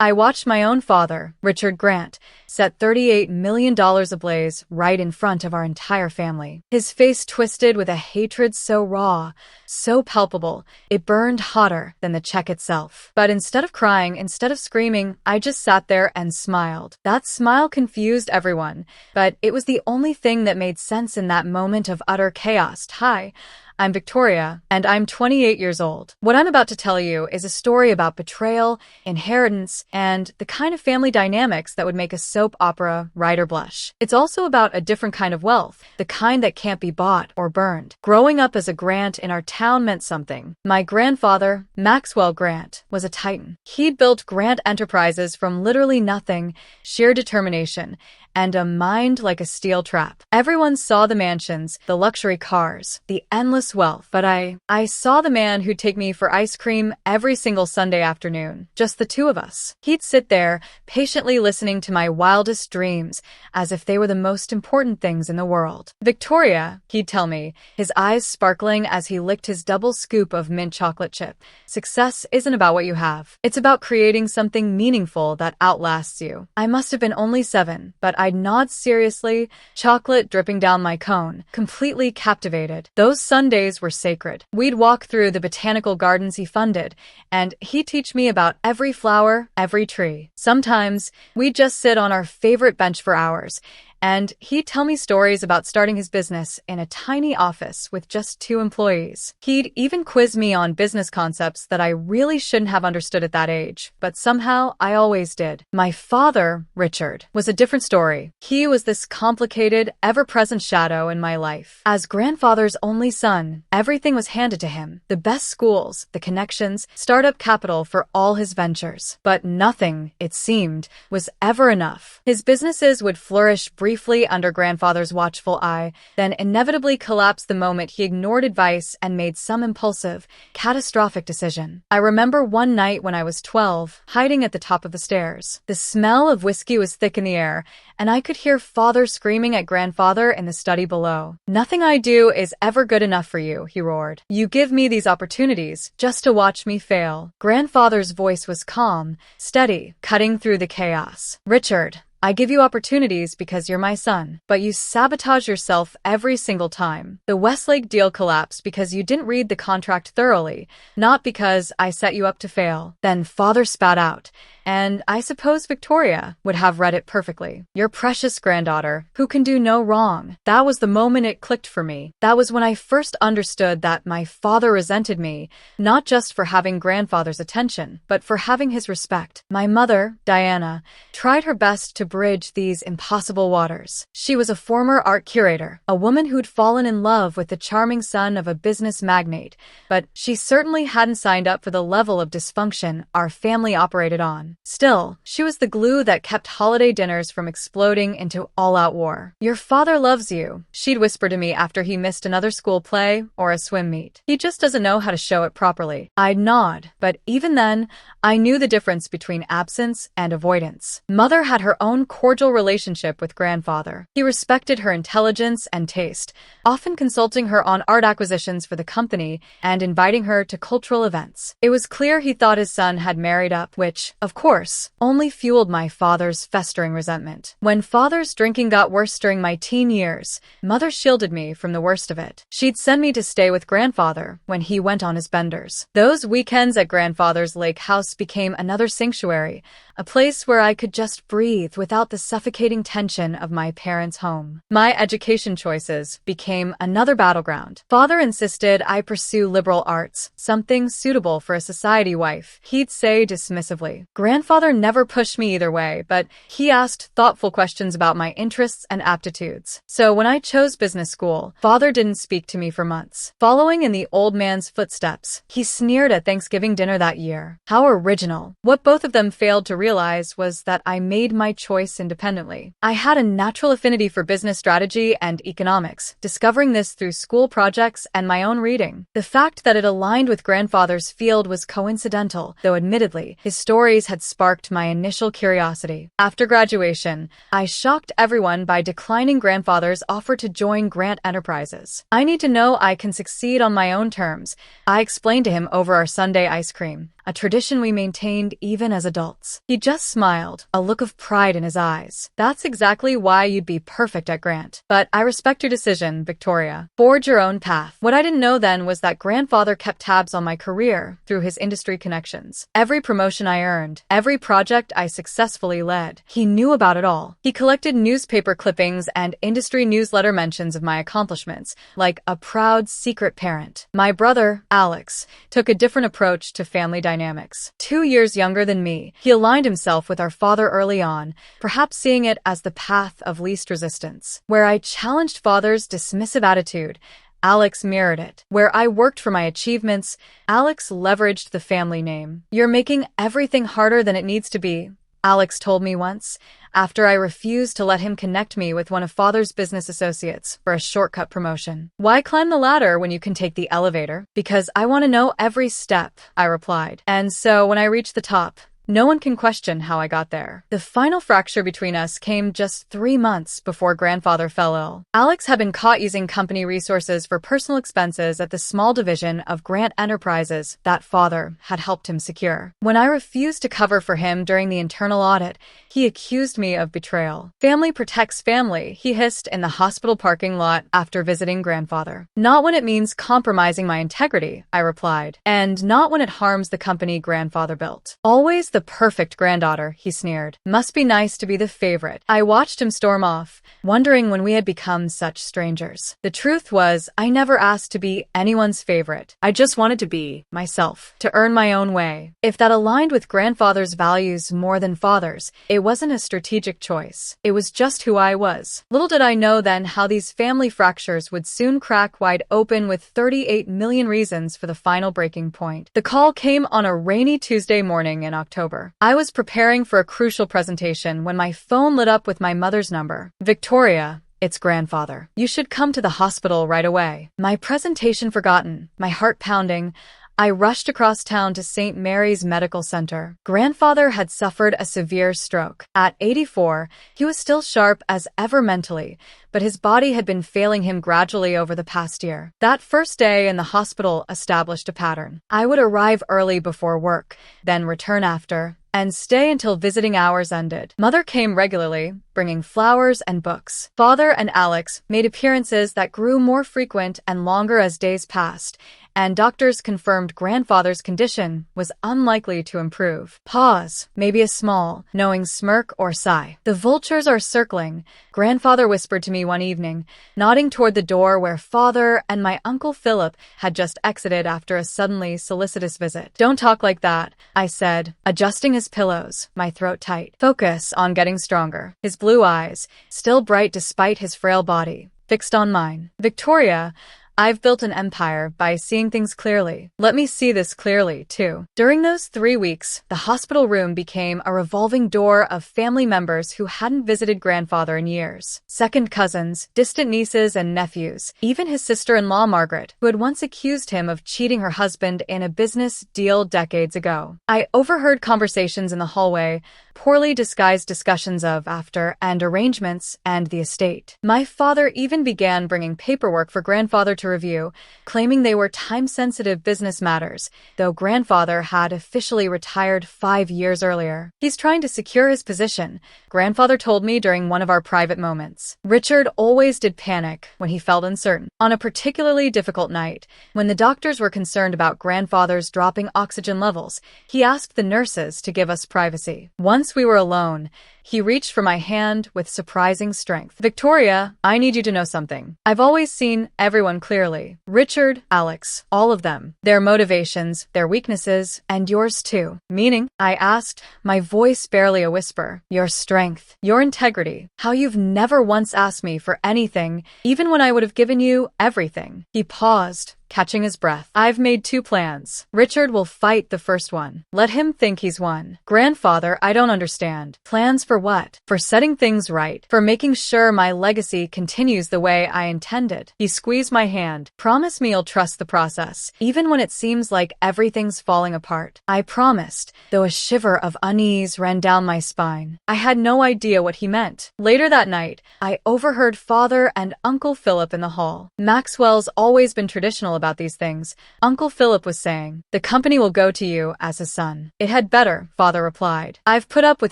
I watched my own father, Richard Grant, set $38 million ablaze right in front of our entire family. His face twisted with a hatred so raw, so palpable, it burned hotter than the check itself. But instead of crying, instead of screaming, I just sat there and smiled. That smile confused everyone, but it was the only thing that made sense in that moment of utter chaos. Hi, I'm Victoria, and I'm 28 years old. What I'm about to tell you is a story about betrayal, inheritance, and the kind of family dynamics that would make a soap opera writer blush. It's also about a different kind of wealth, the kind that can't be bought or burned. Growing up as a Grant in our town meant something. My grandfather, Maxwell Grant, was a titan. He'd built Grant Enterprises from literally nothing, sheer determination, and a mind like a steel trap. Everyone saw the mansions, the luxury cars, the endless wealth, but I saw the man who'd take me for ice cream every single Sunday afternoon, just the two of us. He'd sit there, patiently listening to my wildest dreams, as if they were the most important things in the world. "Victoria," he'd tell me, his eyes sparkling as he licked his double scoop of mint chocolate chip, "success isn't about what you have. It's about creating something meaningful that outlasts you." I must have been only 7, but I'd nod seriously, chocolate dripping down my cone, completely captivated. Those Sundays were sacred. We'd walk through the botanical gardens he funded, and he'd teach me about every flower, every tree. Sometimes we'd just sit on our favorite bench for hours, and he'd tell me stories about starting his business in a tiny office with just 2 employees. He'd even quiz me on business concepts that I really shouldn't have understood at that age, but somehow I always did. My father, Richard, was a different story. He was this complicated, ever-present shadow in my life. As grandfather's only son, everything was handed to him. The best schools, the connections, startup capital for all his ventures. But nothing, it seemed, was ever enough. His businesses would flourish briefly under grandfather's watchful eye, then inevitably collapsed the moment he ignored advice and made some impulsive, catastrophic decision. I remember one night when I was 12, hiding at the top of the stairs. The smell of whiskey was thick in the air, and I could hear father screaming at grandfather in the study below. "Nothing I do is ever good enough for you," he roared. "You give me these opportunities just to watch me fail." Grandfather's voice was calm, steady, cutting through the chaos. "Richard, I give you opportunities because you're my son, but you sabotage yourself every single time. The Westlake deal collapsed because you didn't read the contract thoroughly, not because I set you up to fail." Then father spat out, and I suppose Victoria would have read it perfectly. "Your precious granddaughter, who can do no wrong." That was the moment it clicked for me. That was when I first understood that my father resented me, not just for having grandfather's attention, but for having his respect. My mother, Diana, tried her best to bridge these impossible waters. She was a former art curator, a woman who'd fallen in love with the charming son of a business magnate, but she certainly hadn't signed up for the level of dysfunction our family operated on. Still, she was the glue that kept holiday dinners from exploding into all-out war. "Your father loves you," she'd whisper to me after he missed another school play or a swim meet. "He just doesn't know how to show it properly." I'd nod, but even then, I knew the difference between absence and avoidance. Mother had her own cordial relationship with grandfather. He respected her intelligence and taste, often consulting her on art acquisitions for the company and inviting her to cultural events. It was clear he thought his son had married up, which, of course, only fueled my father's festering resentment. When father's drinking got worse during my teen years, mother shielded me from the worst of it. She'd send me to stay with grandfather when he went on his benders. Those weekends at grandfather's lake house became another sanctuary, a place where I could just breathe without the suffocating tension of my parents' home. My education choices became another battleground. Father insisted I pursue liberal arts, something suitable for a society wife, he'd say dismissively. Grandfather never pushed me either way, but he asked thoughtful questions about my interests and aptitudes. So when I chose business school, father didn't speak to me for months. Following in the old man's footsteps, he sneered at Thanksgiving dinner that year. How original. What both of them failed to realize was that I made my choice independently. I had a natural affinity for business strategy and economics, discovering this through school projects and my own reading. The fact that it aligned with grandfather's field was coincidental, though admittedly, his stories had sparked my initial curiosity. After graduation, I shocked everyone by declining grandfather's offer to join Grant Enterprises. "I need to know I can succeed on my own terms," I explained to him over our Sunday ice cream. a tradition we maintained even as adults. He just smiled, a look of pride in his eyes. That's exactly why you'd be perfect at Grant. But I respect your decision, Victoria. Forge your own path. What I didn't know then was that grandfather kept tabs on my career through his industry connections. Every promotion I earned, every project I successfully led, he knew about it all. He collected newspaper clippings and industry newsletter mentions of my accomplishments, like a proud secret parent. My brother, Alex, took a different approach to family dynamics. 2 years younger than me, he aligned himself with our father early on, perhaps seeing it as the path of least resistance. Where I challenged father's dismissive attitude, Alex mirrored it. Where I worked for my achievements, Alex leveraged the family name. "You're making everything harder than it needs to be," Alex told me once, after I refused to let him connect me with one of father's business associates for a shortcut promotion. "Why climb the ladder when you can take the elevator?" "Because I want to know every step," I replied. And so when I reached the top, no one can question how I got there. The final fracture between us came just 3 months before grandfather fell ill. Alex had been caught using company resources for personal expenses at the small division of Grant Enterprises that father had helped him secure. When I refused to cover for him during the internal audit, he accused me of betrayal. "Family protects family," he hissed in the hospital parking lot after visiting grandfather. "Not when it means compromising my integrity," I replied. "And not when it harms the company grandfather built." "Always the perfect granddaughter," he sneered. "Must be nice to be the favorite." I watched him storm off, wondering when we had become such strangers. The truth was, I never asked to be anyone's favorite. I just wanted to be myself, to earn my own way. If that aligned with grandfather's values more than father's, it wasn't a strategic choice. It was just who I was. Little did I know then how these family fractures would soon crack wide open with 38 million reasons for the final breaking point. The call came on a rainy Tuesday morning in October. I was preparing for a crucial presentation when my phone lit up with my mother's number. "Victoria, it's grandfather. You should come to the hospital right away." My presentation forgotten, my heart pounding, I rushed across town to St. Mary's Medical Center. Grandfather had suffered a severe stroke. At 84, he was still sharp as ever mentally, but his body had been failing him gradually over the past year. That first day in the hospital established a pattern. I would arrive early before work, then return after, and stay until visiting hours ended. Mother came regularly, bringing flowers and books. Father and Alex made appearances that grew more frequent and longer as days passed, and doctors confirmed grandfather's condition was unlikely to improve. Pause, maybe a small, knowing smirk or sigh. "The vultures are circling," grandfather whispered to me one evening, nodding toward the door where father and my Uncle Philip had just exited after a suddenly solicitous visit. "Don't talk like that," I said, adjusting his pillows, my throat tight. "Focus on getting stronger." His blue eyes, still bright despite his frail body, fixed on mine. "Victoria, I've built an empire by seeing things clearly. Let me see this clearly, too." During those 3 weeks, the hospital room became a revolving door of family members who hadn't visited grandfather in years. Second cousins, distant nieces and nephews, even his sister-in-law Margaret, who had once accused him of cheating her husband in a business deal decades ago. I overheard conversations in the hallway, poorly disguised discussions of after and arrangements and the estate. My father even began bringing paperwork for grandfather to review, claiming they were time-sensitive business matters, though grandfather had officially retired 5 years earlier. "He's trying to secure his position," grandfather told me during one of our private moments. Richard always did panic when he felt uncertain. On a particularly difficult night, when the doctors were concerned about grandfather's dropping oxygen levels, he asked the nurses to give us privacy. Once we were alone, he reached for my hand with surprising strength. "Victoria, I need you to know something. I've always seen everyone clearly. Richard, Alex, all of them. Their motivations, their weaknesses, and yours too." "Meaning?" I asked, my voice barely a whisper. "Your strength, your integrity, how you've never once asked me for anything, even when I would have given you everything." He paused, catching his breath. "I've made 2 plans. Richard will fight the first one. Let him think he's won. Grandfather, I don't understand. Plans for what?" "For setting things right. For making sure my legacy continues the way I intended." He squeezed my hand. "Promise me you'll trust the process, even when it seems like everything's falling apart." I promised, though a shiver of unease ran down my spine. I had no idea what he meant. Later that night, I overheard father and Uncle Philip in the hall. Maxwell's always been traditional about these things, Uncle Philip was saying. The company will go to you as a son. It had better, Father replied. I've put up with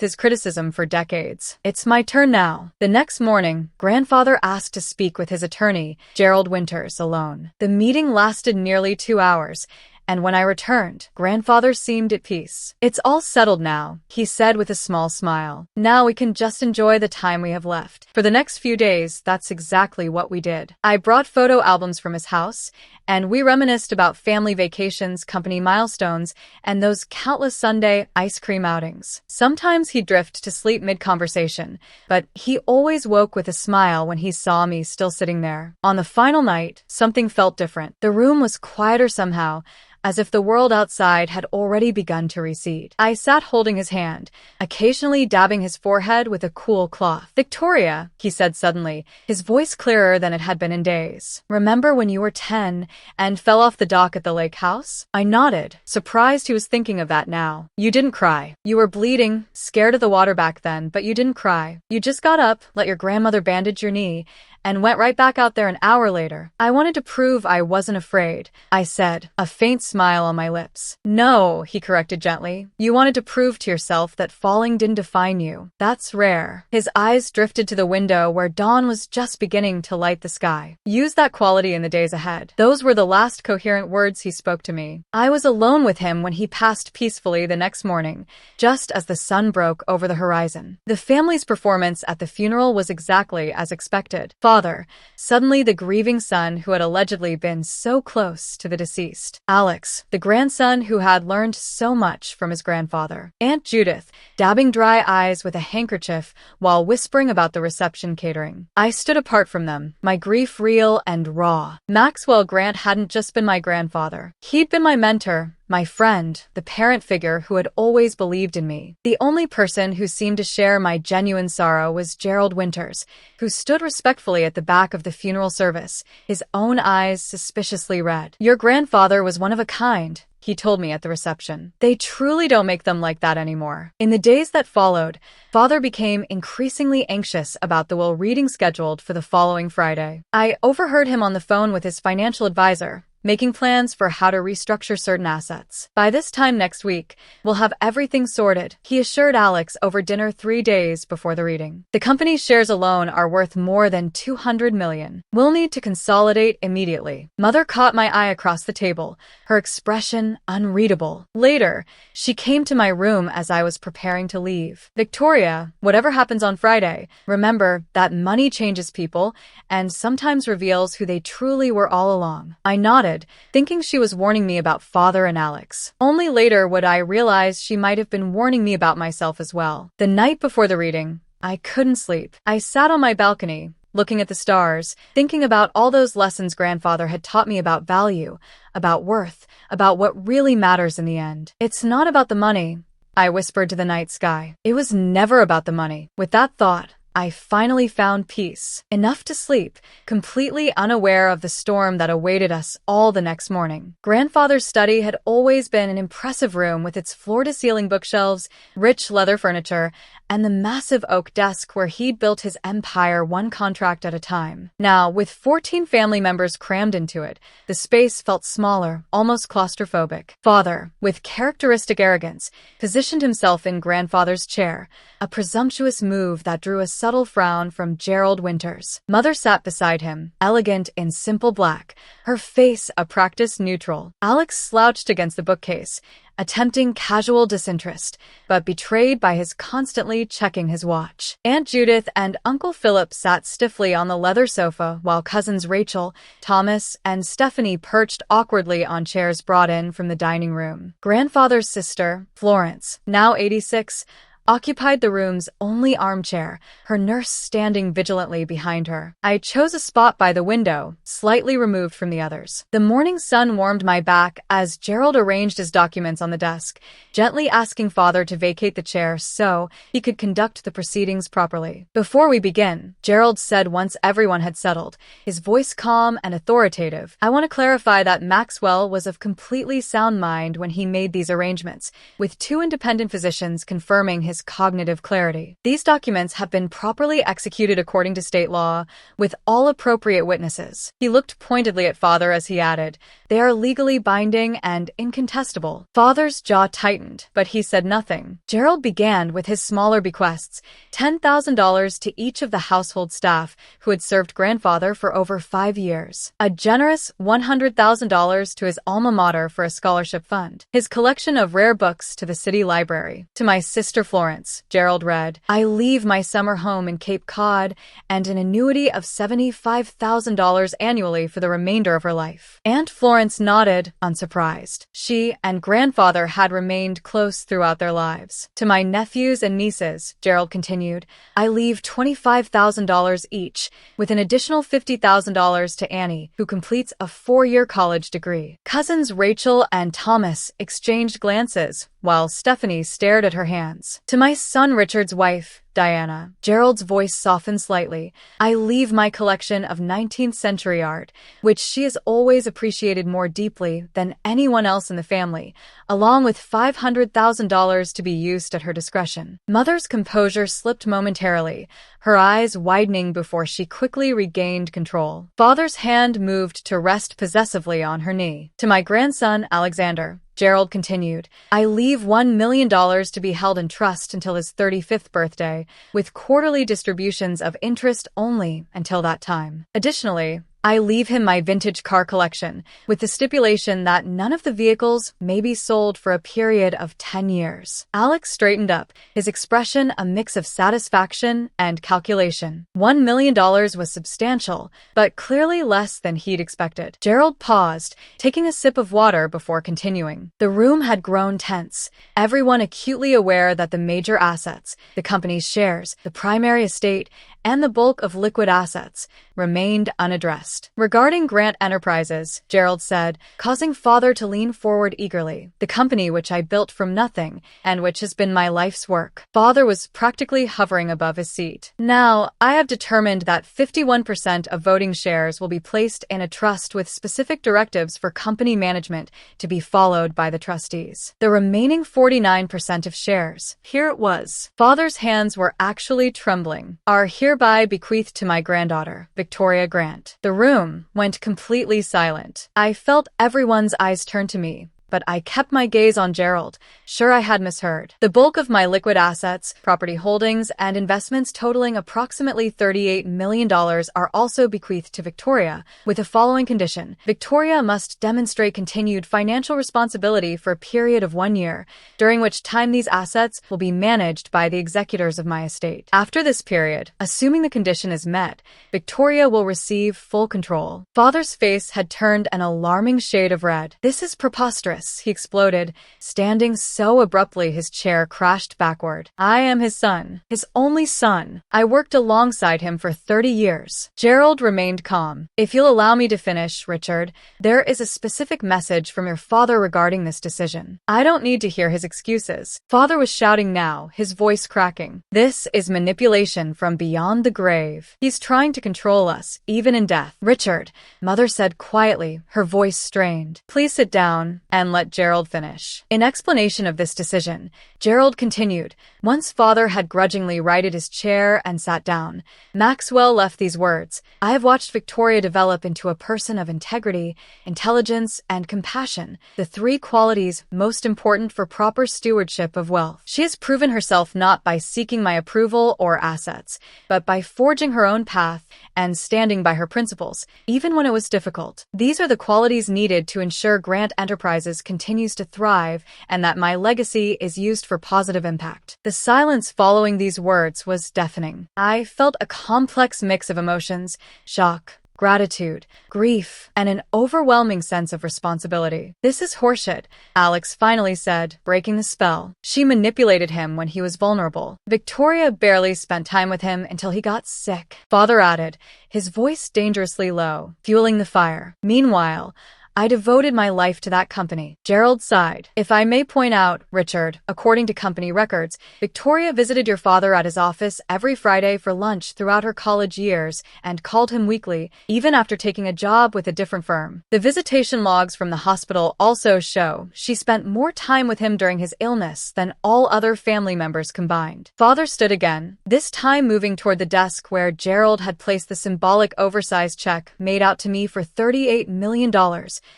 his criticism for decades. It's my turn now. The next morning, Grandfather asked to speak with his attorney, Gerald Winters, alone. The meeting lasted nearly 2 hours, and when I returned, Grandfather seemed at peace. It's all settled now, he said with a small smile. Now we can just enjoy the time we have left. For the next few days, that's exactly what we did. I brought photo albums from his house, and we reminisced about family vacations, company milestones, and those countless Sunday ice cream outings. Sometimes he'd drift to sleep mid-conversation, but he always woke with a smile when he saw me still sitting there. On the final night, something felt different. The room was quieter somehow, as if the world outside had already begun to recede. I sat holding his hand, occasionally dabbing his forehead with a cool cloth. Victoria, he said suddenly, his voice clearer than it had been in days. Remember when you were 10 and fell off the dock at the lake house? I nodded, surprised he was thinking of that now. You didn't cry. You were bleeding, scared of the water back then, but you didn't cry. You just got up, let your grandmother bandage your knee, and went right back out there an hour later. I wanted to prove I wasn't afraid, I said, a faint smile on my lips. No, he corrected gently. You wanted to prove to yourself that falling didn't define you. That's rare. His eyes drifted to the window where dawn was just beginning to light the sky. Use that quality in the days ahead. Those were the last coherent words he spoke to me. I was alone with him when he passed peacefully the next morning, just as the sun broke over the horizon. The family's performance at the funeral was exactly as expected. Father, suddenly the grieving son who had allegedly been so close to the deceased. Alex, the grandson who had learned so much from his grandfather. Aunt Judith, dabbing dry eyes with a handkerchief while whispering about the reception catering. I stood apart from them, my grief real and raw. Maxwell Grant hadn't just been my grandfather. He'd been my mentor, my friend, the parent figure who had always believed in me. The only person who seemed to share my genuine sorrow was Gerald Winters, who stood respectfully at the back of the funeral service, his own eyes suspiciously red. Your grandfather was one of a kind, he told me at the reception. They truly don't make them like that anymore. In the days that followed, Father became increasingly anxious about the will reading scheduled for the following Friday. I overheard him on the phone with his financial advisor, making plans for how to restructure certain assets. By this time next week, we'll have everything sorted, he assured Alex over dinner 3 days before the reading. The company's shares alone are worth more than $200 million. We'll need to consolidate immediately. Mother caught my eye across the table, her expression unreadable. Later, she came to my room as I was preparing to leave. Victoria, whatever happens on Friday, remember that money changes people and sometimes reveals who they truly were all along. I nodded, thinking she was warning me about Father and Alex. Only later would I realize she might have been warning me about myself as well. The night before the reading, I couldn't sleep. I sat on my balcony, looking at the stars, thinking about all those lessons Grandfather had taught me about value, about worth, about what really matters in the end. It's not about the money, I whispered to the night sky. It was never about the money. With that thought, I finally found peace, enough to sleep, completely unaware of the storm that awaited us all the next morning. Grandfather's study had always been an impressive room with its floor-to-ceiling bookshelves, rich leather furniture, and the massive oak desk where he'd built his empire one contract at a time. Now, with 14 family members crammed into it, the space felt smaller, almost claustrophobic. Father, with characteristic arrogance, positioned himself in Grandfather's chair, a presumptuous move that drew a subtle frown from Gerald Winters. Mother sat beside him, elegant in simple black, her face a practiced neutral. Alex slouched against the bookcase, attempting casual disinterest, but betrayed by his constantly checking his watch. Aunt Judith and Uncle Philip sat stiffly on the leather sofa, while cousins Rachel, Thomas, and Stephanie perched awkwardly on chairs brought in from the dining room. Grandfather's sister, Florence, now 86, occupied the room's only armchair, her nurse standing vigilantly behind her. I chose a spot by the window, slightly removed from the others. The morning sun warmed my back as Gerald arranged his documents on the desk, gently asking Father to vacate the chair so he could conduct the proceedings properly. Before we begin, Gerald said once everyone had settled, his voice calm and authoritative, I want to clarify that Maxwell was of completely sound mind when he made these arrangements, with 2 independent physicians confirming his his cognitive clarity. These documents have been properly executed according to state law, with all appropriate witnesses. He looked pointedly at Father as he added, "They are legally binding and incontestable." Father's jaw tightened, but he said nothing. Gerald began with his smaller bequests, $10,000 to each of the household staff who had served grandfather for over 5 years, a generous $100,000 to his alma mater for a scholarship fund, his collection of rare books to the city library. To my sister Florence, Gerald read, "I leave my summer home in Cape Cod and an annuity of $75,000 annually for the remainder of her life." Aunt Florence nodded, unsurprised. She and grandfather had remained close throughout their lives. To my nephews and nieces, Gerald continued, "I leave $25,000 each, with an additional $50,000 to Annie, who completes a 4-year college degree." Cousins Rachel and Thomas exchanged glances, while Stephanie stared at her hands. To my son Richard's wife, Diana, Gerald's voice softened slightly, "I leave my collection of 19th century art, which she has always appreciated more deeply than anyone else in the family, along with $500,000 to be used at her discretion." Mother's composure slipped momentarily, her eyes widening before she quickly regained control. Father's hand moved to rest possessively on her knee. To my grandson Alexander, Gerald continued, "I leave $1 million to be held in trust until his 35th birthday, with quarterly distributions of interest only until that time. Additionally, I leave him my vintage car collection, with the stipulation that none of the vehicles may be sold for a period of 10 years. Alex straightened up, his expression a mix of satisfaction and calculation. $1 million was substantial, but clearly less than he'd expected. Gerald paused, taking a sip of water before continuing. The room had grown tense, everyone acutely aware that the major assets, the company's shares, the primary estate, and the bulk of liquid assets, remained unaddressed. Regarding Grant Enterprises, Gerald said, causing Father to lean forward eagerly, "The company which I built from nothing, and which has been my life's work." Father was practically hovering above his seat. "Now, I have determined that 51% of voting shares will be placed in a trust with specific directives for company management to be followed by the trustees. The remaining 49% of shares," here it was, Father's hands were actually trembling, "are hereby bequeathed to my granddaughter, Victoria Grant." The room went completely silent. I felt everyone's eyes turn to me, but I kept my gaze on Gerald, sure I had misheard. "The bulk of my liquid assets, property holdings, and investments totaling approximately $38 million are also bequeathed to Victoria, with the following condition. Victoria must demonstrate continued financial responsibility for a period of 1 year, during which time these assets will be managed by the executors of my estate. After this period, assuming the condition is met, Victoria will receive full control." Father's face had turned an alarming shade of red. "This is preposterous," he exploded, standing so abruptly his chair crashed backward. "I am his son, his only son. I worked alongside him for 30 years. Gerald remained calm. "If you'll allow me to finish, Richard, there is a specific message from your father regarding this decision." I don't need to hear his excuses. Father was shouting now, his voice cracking. "This is manipulation from beyond the grave. He's trying to control us, even in death." "Richard," Mother said quietly, her voice strained, "please sit down and let Gerald finish." In explanation of this decision, Gerald continued, once Father had grudgingly righted his chair and sat down, Maxwell left these words, "I have watched Victoria develop into a person of integrity, intelligence, and compassion, the 3 qualities most important for proper stewardship of wealth. She has proven herself not by seeking my approval or assets, but by forging her own path and standing by her principles, even when it was difficult. These are the qualities needed to ensure Grant Enterprises continues to thrive and that my legacy is used for positive impact." The silence following these words was deafening. I felt a complex mix of emotions, shock, gratitude, grief, and an overwhelming sense of responsibility. "This is horseshit," Alex finally said, breaking the spell. "She manipulated him when he was vulnerable. Victoria barely spent time with him until he got sick." Father added, his voice dangerously low, fueling the fire. "Meanwhile, I devoted my life to that company. Gerald sighed. If I may point out, Richard, according to company records, Victoria visited your father at his office every Friday for lunch throughout her college years and called him weekly, even after taking a job with a different firm. The visitation logs from the hospital also show she spent more time with him during his illness than all other family members combined. Father stood again, this time moving toward the desk where Gerald had placed the symbolic oversized check made out to me for $38 million,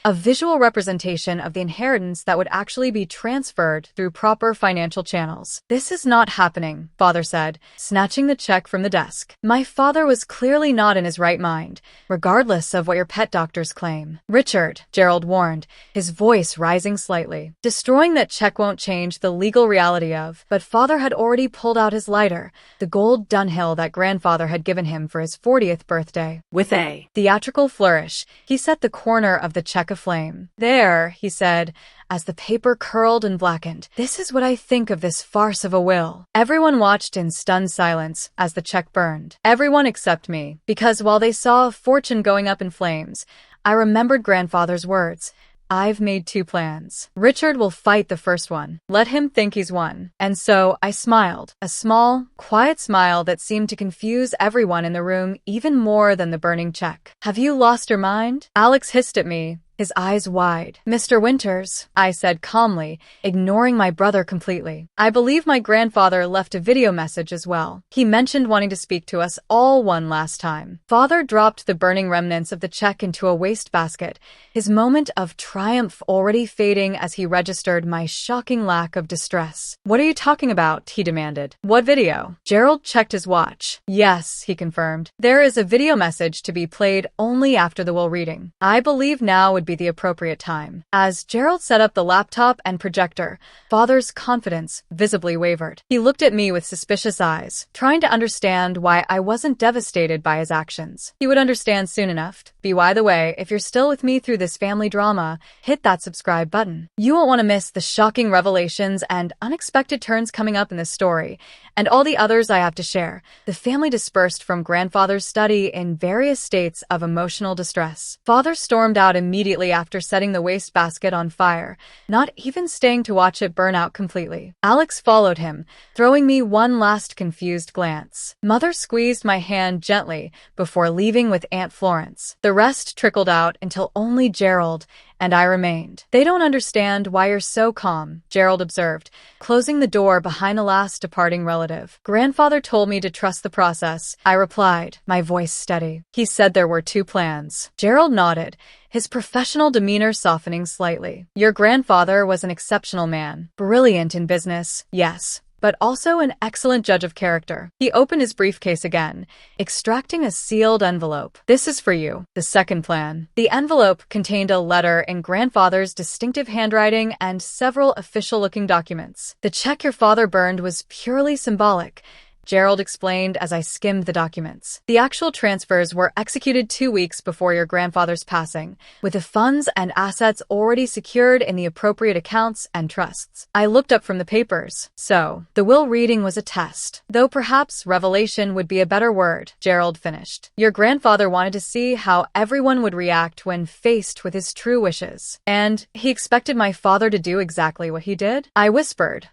a visual representation of the inheritance that would actually be transferred through proper financial channels. This is not happening, Father said, snatching the check from the desk. My father was clearly not in his right mind, regardless of what your pet doctors claim. Richard, Gerald warned, his voice rising slightly. Destroying that check won't change the legal reality of, but Father had already pulled out his lighter, the gold Dunhill that grandfather had given him for his 40th birthday. With a theatrical flourish, he set the corner of the check aflame. There, he said, as the paper curled and blackened. This is what I think of this farce of a will. Everyone watched in stunned silence as the check burned. Everyone except me, because while they saw a fortune going up in flames, I remembered grandfather's words. I've made 2 plans. Richard will fight the first one. Let him think he's won. And so I smiled, a small, quiet smile that seemed to confuse everyone in the room even more than the burning check. Have you lost your mind? Alex hissed at me, his eyes wide. Mr. Winters, I said calmly, ignoring my brother completely. I believe my grandfather left a video message as well. He mentioned wanting to speak to us all one last time. Father dropped the burning remnants of the check into a wastebasket, his moment of triumph already fading as he registered my shocking lack of distress. What are you talking about? He demanded. What video? Gerald checked his watch. Yes, he confirmed. There is a video message to be played only after the will reading. I believe now would be the appropriate time. As Gerald set up the laptop and projector, Father's confidence visibly wavered. He looked at me with suspicious eyes, trying to understand why I wasn't devastated by his actions. He would understand soon enough. By the way, if you're still with me through this family drama, hit that subscribe button. You won't want to miss the shocking revelations and unexpected turns coming up in this story, and all the others I have to share. The family dispersed from grandfather's study in various states of emotional distress. Father stormed out immediately after setting the wastebasket on fire, not even staying to watch it burn out completely. Alex followed him, throwing me one last confused glance. Mother squeezed my hand gently before leaving with Aunt Florence. The rest trickled out until only Gerald and I remained. They don't understand why you're so calm, Gerald observed, closing the door behind the last departing relative. Grandfather told me to trust the process, I replied, my voice steady. He said there were 2 plans. Gerald nodded, his professional demeanor softening slightly. Your grandfather was an exceptional man, brilliant in business, yes, but also an excellent judge of character. He opened his briefcase again, extracting a sealed envelope. This is for you. The second plan. The envelope contained a letter in grandfather's distinctive handwriting and several official-looking documents. The check your father burned was purely symbolic, Gerald explained as I skimmed the documents. The actual transfers were executed 2 weeks before your grandfather's passing, with the funds and assets already secured in the appropriate accounts and trusts. I looked up from the papers. So, the will reading was a test. Though perhaps revelation would be a better word, Gerald finished. Your grandfather wanted to see how everyone would react when faced with his true wishes. And he expected my father to do exactly what he did? I whispered,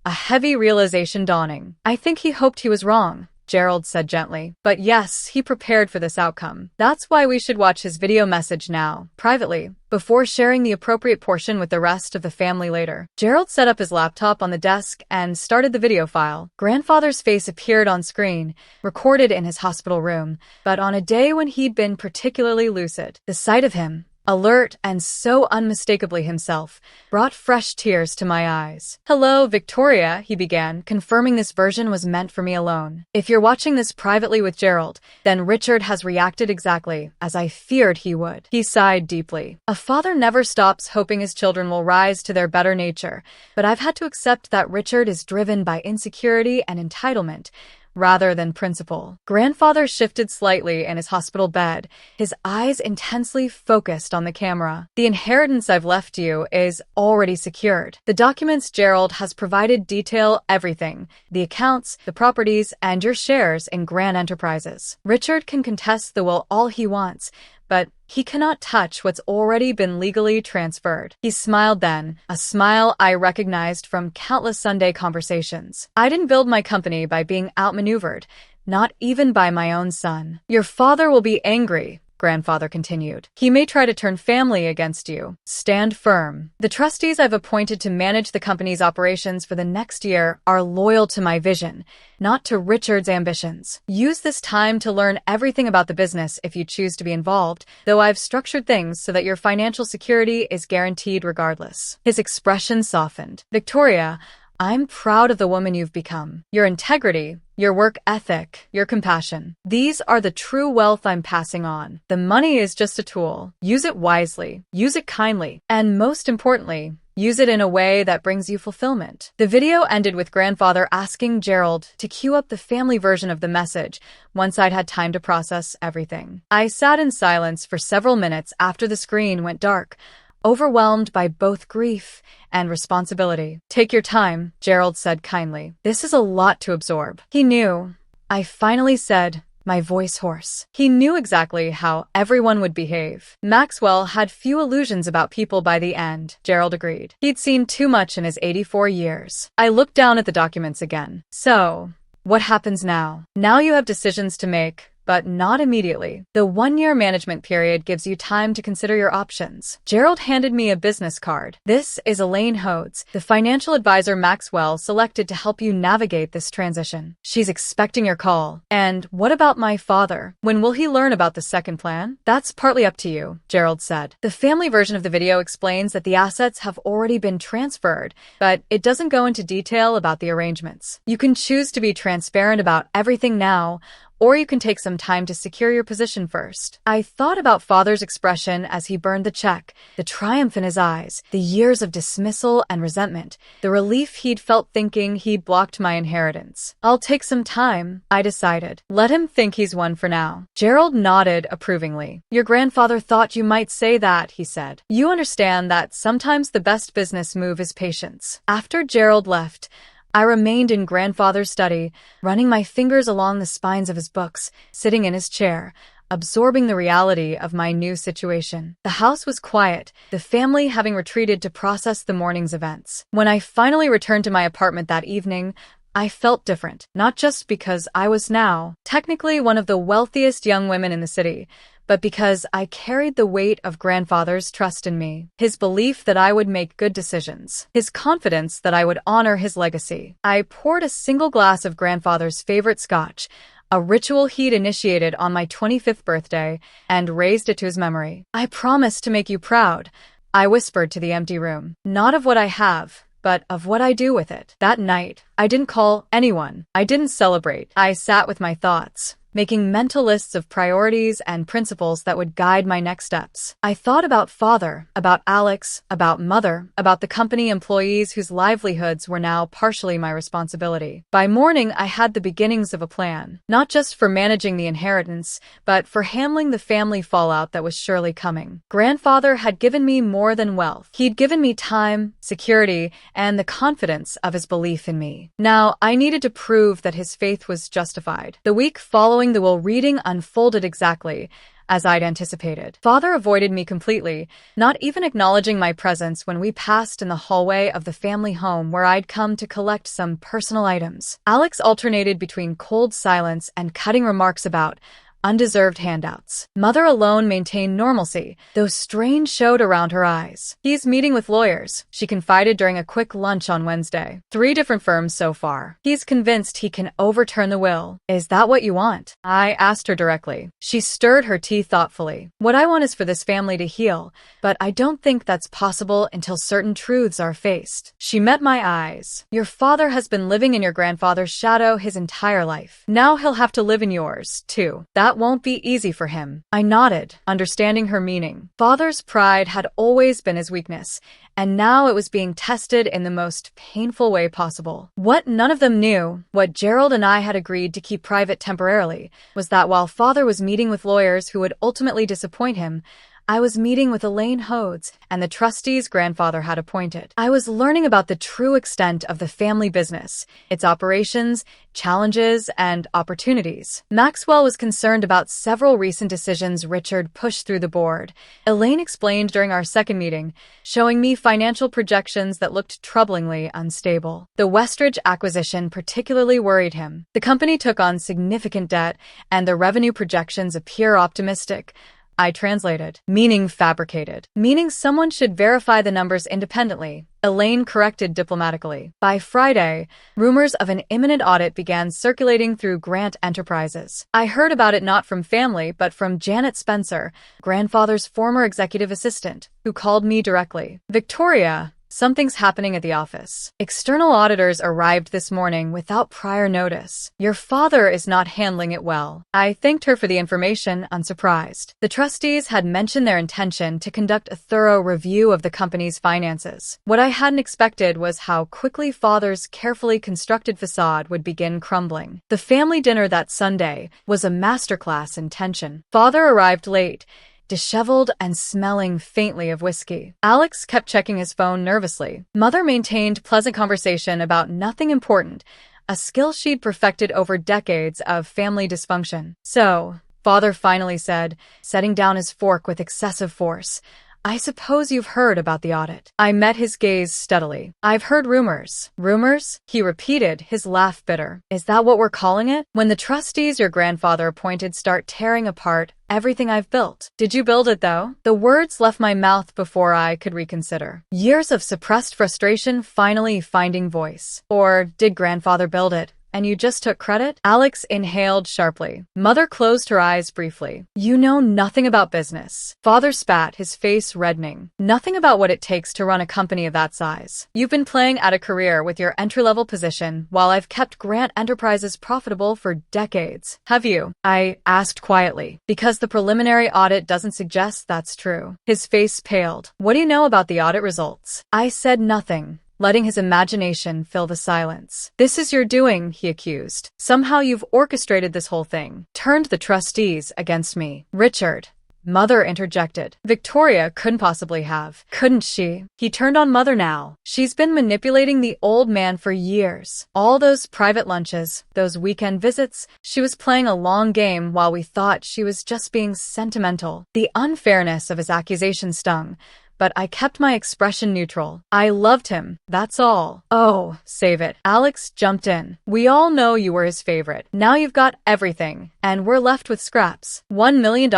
a heavy realization dawning. I think he hoped he was wrong, Gerald said gently. But yes, he prepared for this outcome. That's why we should watch his video message now, privately, before sharing the appropriate portion with the rest of the family later. Gerald set up his laptop on the desk and started the video file. Grandfather's face appeared on screen, recorded in his hospital room, but on a day when he'd been particularly lucid. The sight of him, alert and so unmistakably himself, brought fresh tears to my eyes. Hello, Victoria, he began, confirming this version was meant for me alone. If you're watching this privately with Gerald, then Richard has reacted exactly as I feared he would. He sighed deeply. A father never stops hoping his children will rise to their better nature, but I've had to accept that Richard is driven by insecurity and entitlement, rather than principle. Grandfather shifted slightly in his hospital bed, his eyes intensely focused on the camera. The inheritance I've left you is already secured. The documents Gerald has provided detail everything, the accounts, the properties, and your shares in Grand Enterprises. Richard can contest the will all he wants, but he cannot touch what's already been legally transferred. He smiled then, a smile I recognized from countless Sunday conversations. I didn't build my company by being outmaneuvered, not even by my own son. Your father will be angry, grandfather continued. He may try to turn family against you. Stand firm. The trustees I've appointed to manage the company's operations for the next year are loyal to my vision, not to Richard's ambitions. Use this time to learn everything about the business if you choose to be involved, though I've structured things so that your financial security is guaranteed regardless. His expression softened. Victoria, I'm proud of the woman you've become. Your integrity, your work ethic, your compassion. These are the true wealth I'm passing on. The money is just a tool. Use it wisely. Use it kindly. And most importantly, use it in a way that brings you fulfillment. The video ended with grandfather asking Gerald to cue up the family version of the message once I'd had time to process everything. I sat in silence for several minutes after the screen went dark, overwhelmed by both grief and responsibility. Take your time, Gerald said kindly. This is a lot to absorb. He knew. I finally said, my voice hoarse. He knew exactly how everyone would behave. Maxwell had few illusions about people by the end, Gerald agreed. He'd seen too much in his 84 years. I looked down at the documents again. So, what happens now? Now you have decisions to make, but not immediately. The 1-year management period gives you time to consider your options. Gerald handed me a business card. This is Elaine Hodes, the financial advisor Maxwell selected to help you navigate this transition. She's expecting your call. And what about my father? When will he learn about the second plan? That's partly up to you, Gerald said. The family version of the video explains that the assets have already been transferred, but it doesn't go into detail about the arrangements. You can choose to be transparent about everything now, or you can take some time to secure your position first. I thought about father's expression as he burned the check, the triumph in his eyes, the years of dismissal and resentment, the relief he'd felt thinking he'd blocked my inheritance. I'll take some time, I decided. Let him think he's won for now. Gerald nodded approvingly. Your grandfather thought you might say that, he said. You understand that sometimes the best business move is patience. After Gerald left, I remained in grandfather's study, running my fingers along the spines of his books, sitting in his chair, absorbing the reality of my new situation. The house was quiet, the family having retreated to process the morning's events. When I finally returned to my apartment that evening, I felt different, not just because I was now technically one of the wealthiest young women in the city, but because I carried the weight of grandfather's trust in me, his belief that I would make good decisions, his confidence that I would honor his legacy. I poured a single glass of grandfather's favorite scotch, a ritual he'd initiated on my 25th birthday, and raised it to his memory. I promise to make you proud, I whispered to the empty room. Not of what I have, but of what I do with it. That night, I didn't call anyone. I didn't celebrate. I sat with my thoughts, making mental lists of priorities and principles that would guide my next steps. I thought about father, about Alex, about mother, about the company employees whose livelihoods were now partially my responsibility. By morning, I had the beginnings of a plan, not just for managing the inheritance, but for handling the family fallout that was surely coming. Grandfather had given me more than wealth. He'd given me time, security, and the confidence of his belief in me. Now, I needed to prove that his faith was justified. The week following the will reading unfolded exactly as I'd anticipated. Father avoided me completely, not even acknowledging my presence when we passed in the hallway of the family home where I'd come to collect some personal items. Alex alternated between cold silence and cutting remarks about undeserved handouts. Mother alone maintained normalcy, though strain showed around her eyes. He's meeting with lawyers, she confided during a quick lunch on Wednesday. 3 different firms so far. He's convinced he can overturn the will. Is that what you want? I asked her directly. She stirred her tea thoughtfully. What I want is for this family to heal, but I don't think that's possible until certain truths are faced. She met my eyes. Your father has been living in your grandfather's shadow his entire life. Now he'll have to live in yours, too. That won't be easy for him. I nodded, understanding her meaning. Father's pride had always been his weakness, and now it was being tested in the most painful way possible. What none of them knew, what Gerald and I had agreed to keep private temporarily, was that while father was meeting with lawyers who would ultimately disappoint him, I was meeting with Elaine Hodes and the trustees grandfather had appointed. I was learning about the true extent of the family business, its operations, challenges, and opportunities. Maxwell was concerned about several recent decisions Richard pushed through the board. Elaine explained during our second meeting, showing me financial projections that looked troublingly unstable. The Westridge acquisition particularly worried him. The company took on significant debt, and the revenue projections appear optimistic. I translated, meaning fabricated, meaning someone should verify the numbers independently. Elaine corrected diplomatically. By Friday, rumors of an imminent audit began circulating through Grant Enterprises. I heard about it not from family, but from Janet Spencer, grandfather's former executive assistant, who called me directly. Victoria, something's happening at the office. External auditors arrived this morning without prior notice. Your father is not handling it well. I thanked her for the information, unsurprised. The trustees had mentioned their intention to conduct a thorough review of the company's finances. What I hadn't expected was how quickly father's carefully constructed facade would begin crumbling. The family dinner that Sunday was a masterclass in tension. Father arrived late, disheveled and smelling faintly of whiskey. Alex kept checking his phone nervously. Mother maintained pleasant conversation about nothing important, a skill she'd perfected over decades of family dysfunction. So, Father finally said, setting down his fork with excessive force, I suppose you've heard about the audit. I met his gaze steadily. I've heard rumors. Rumors? He repeated, his laugh bitter. Is that what we're calling it? When the trustees your grandfather appointed start tearing apart everything I've built. Did you build it, though? The words left my mouth before I could reconsider. Years of suppressed frustration finally finding voice. Or did grandfather build it? And you just took credit? Alex inhaled sharply. Mother closed her eyes briefly. You know nothing about business. Father spat, his face reddening. Nothing about what it takes to run a company of that size. You've been playing at a career with your entry-level position while I've kept Grant Enterprises profitable for decades. Have you? I asked quietly, because the preliminary audit doesn't suggest that's true. His face paled. What do you know about the audit results? I said nothing, letting his imagination fill the silence. This is your doing, he accused. Somehow you've orchestrated this whole thing, turned the trustees against me. Richard. Mother interjected. Victoria couldn't possibly have. Couldn't she? He turned on Mother now. She's been manipulating the old man for years. All those private lunches, those weekend visits, she was playing a long game while we thought she was just being sentimental. The unfairness of his accusation stung, but I kept my expression neutral. I loved him, that's all. Oh, save it. Alex jumped in. We all know you were his favorite. Now you've got everything, and we're left with scraps. $1 million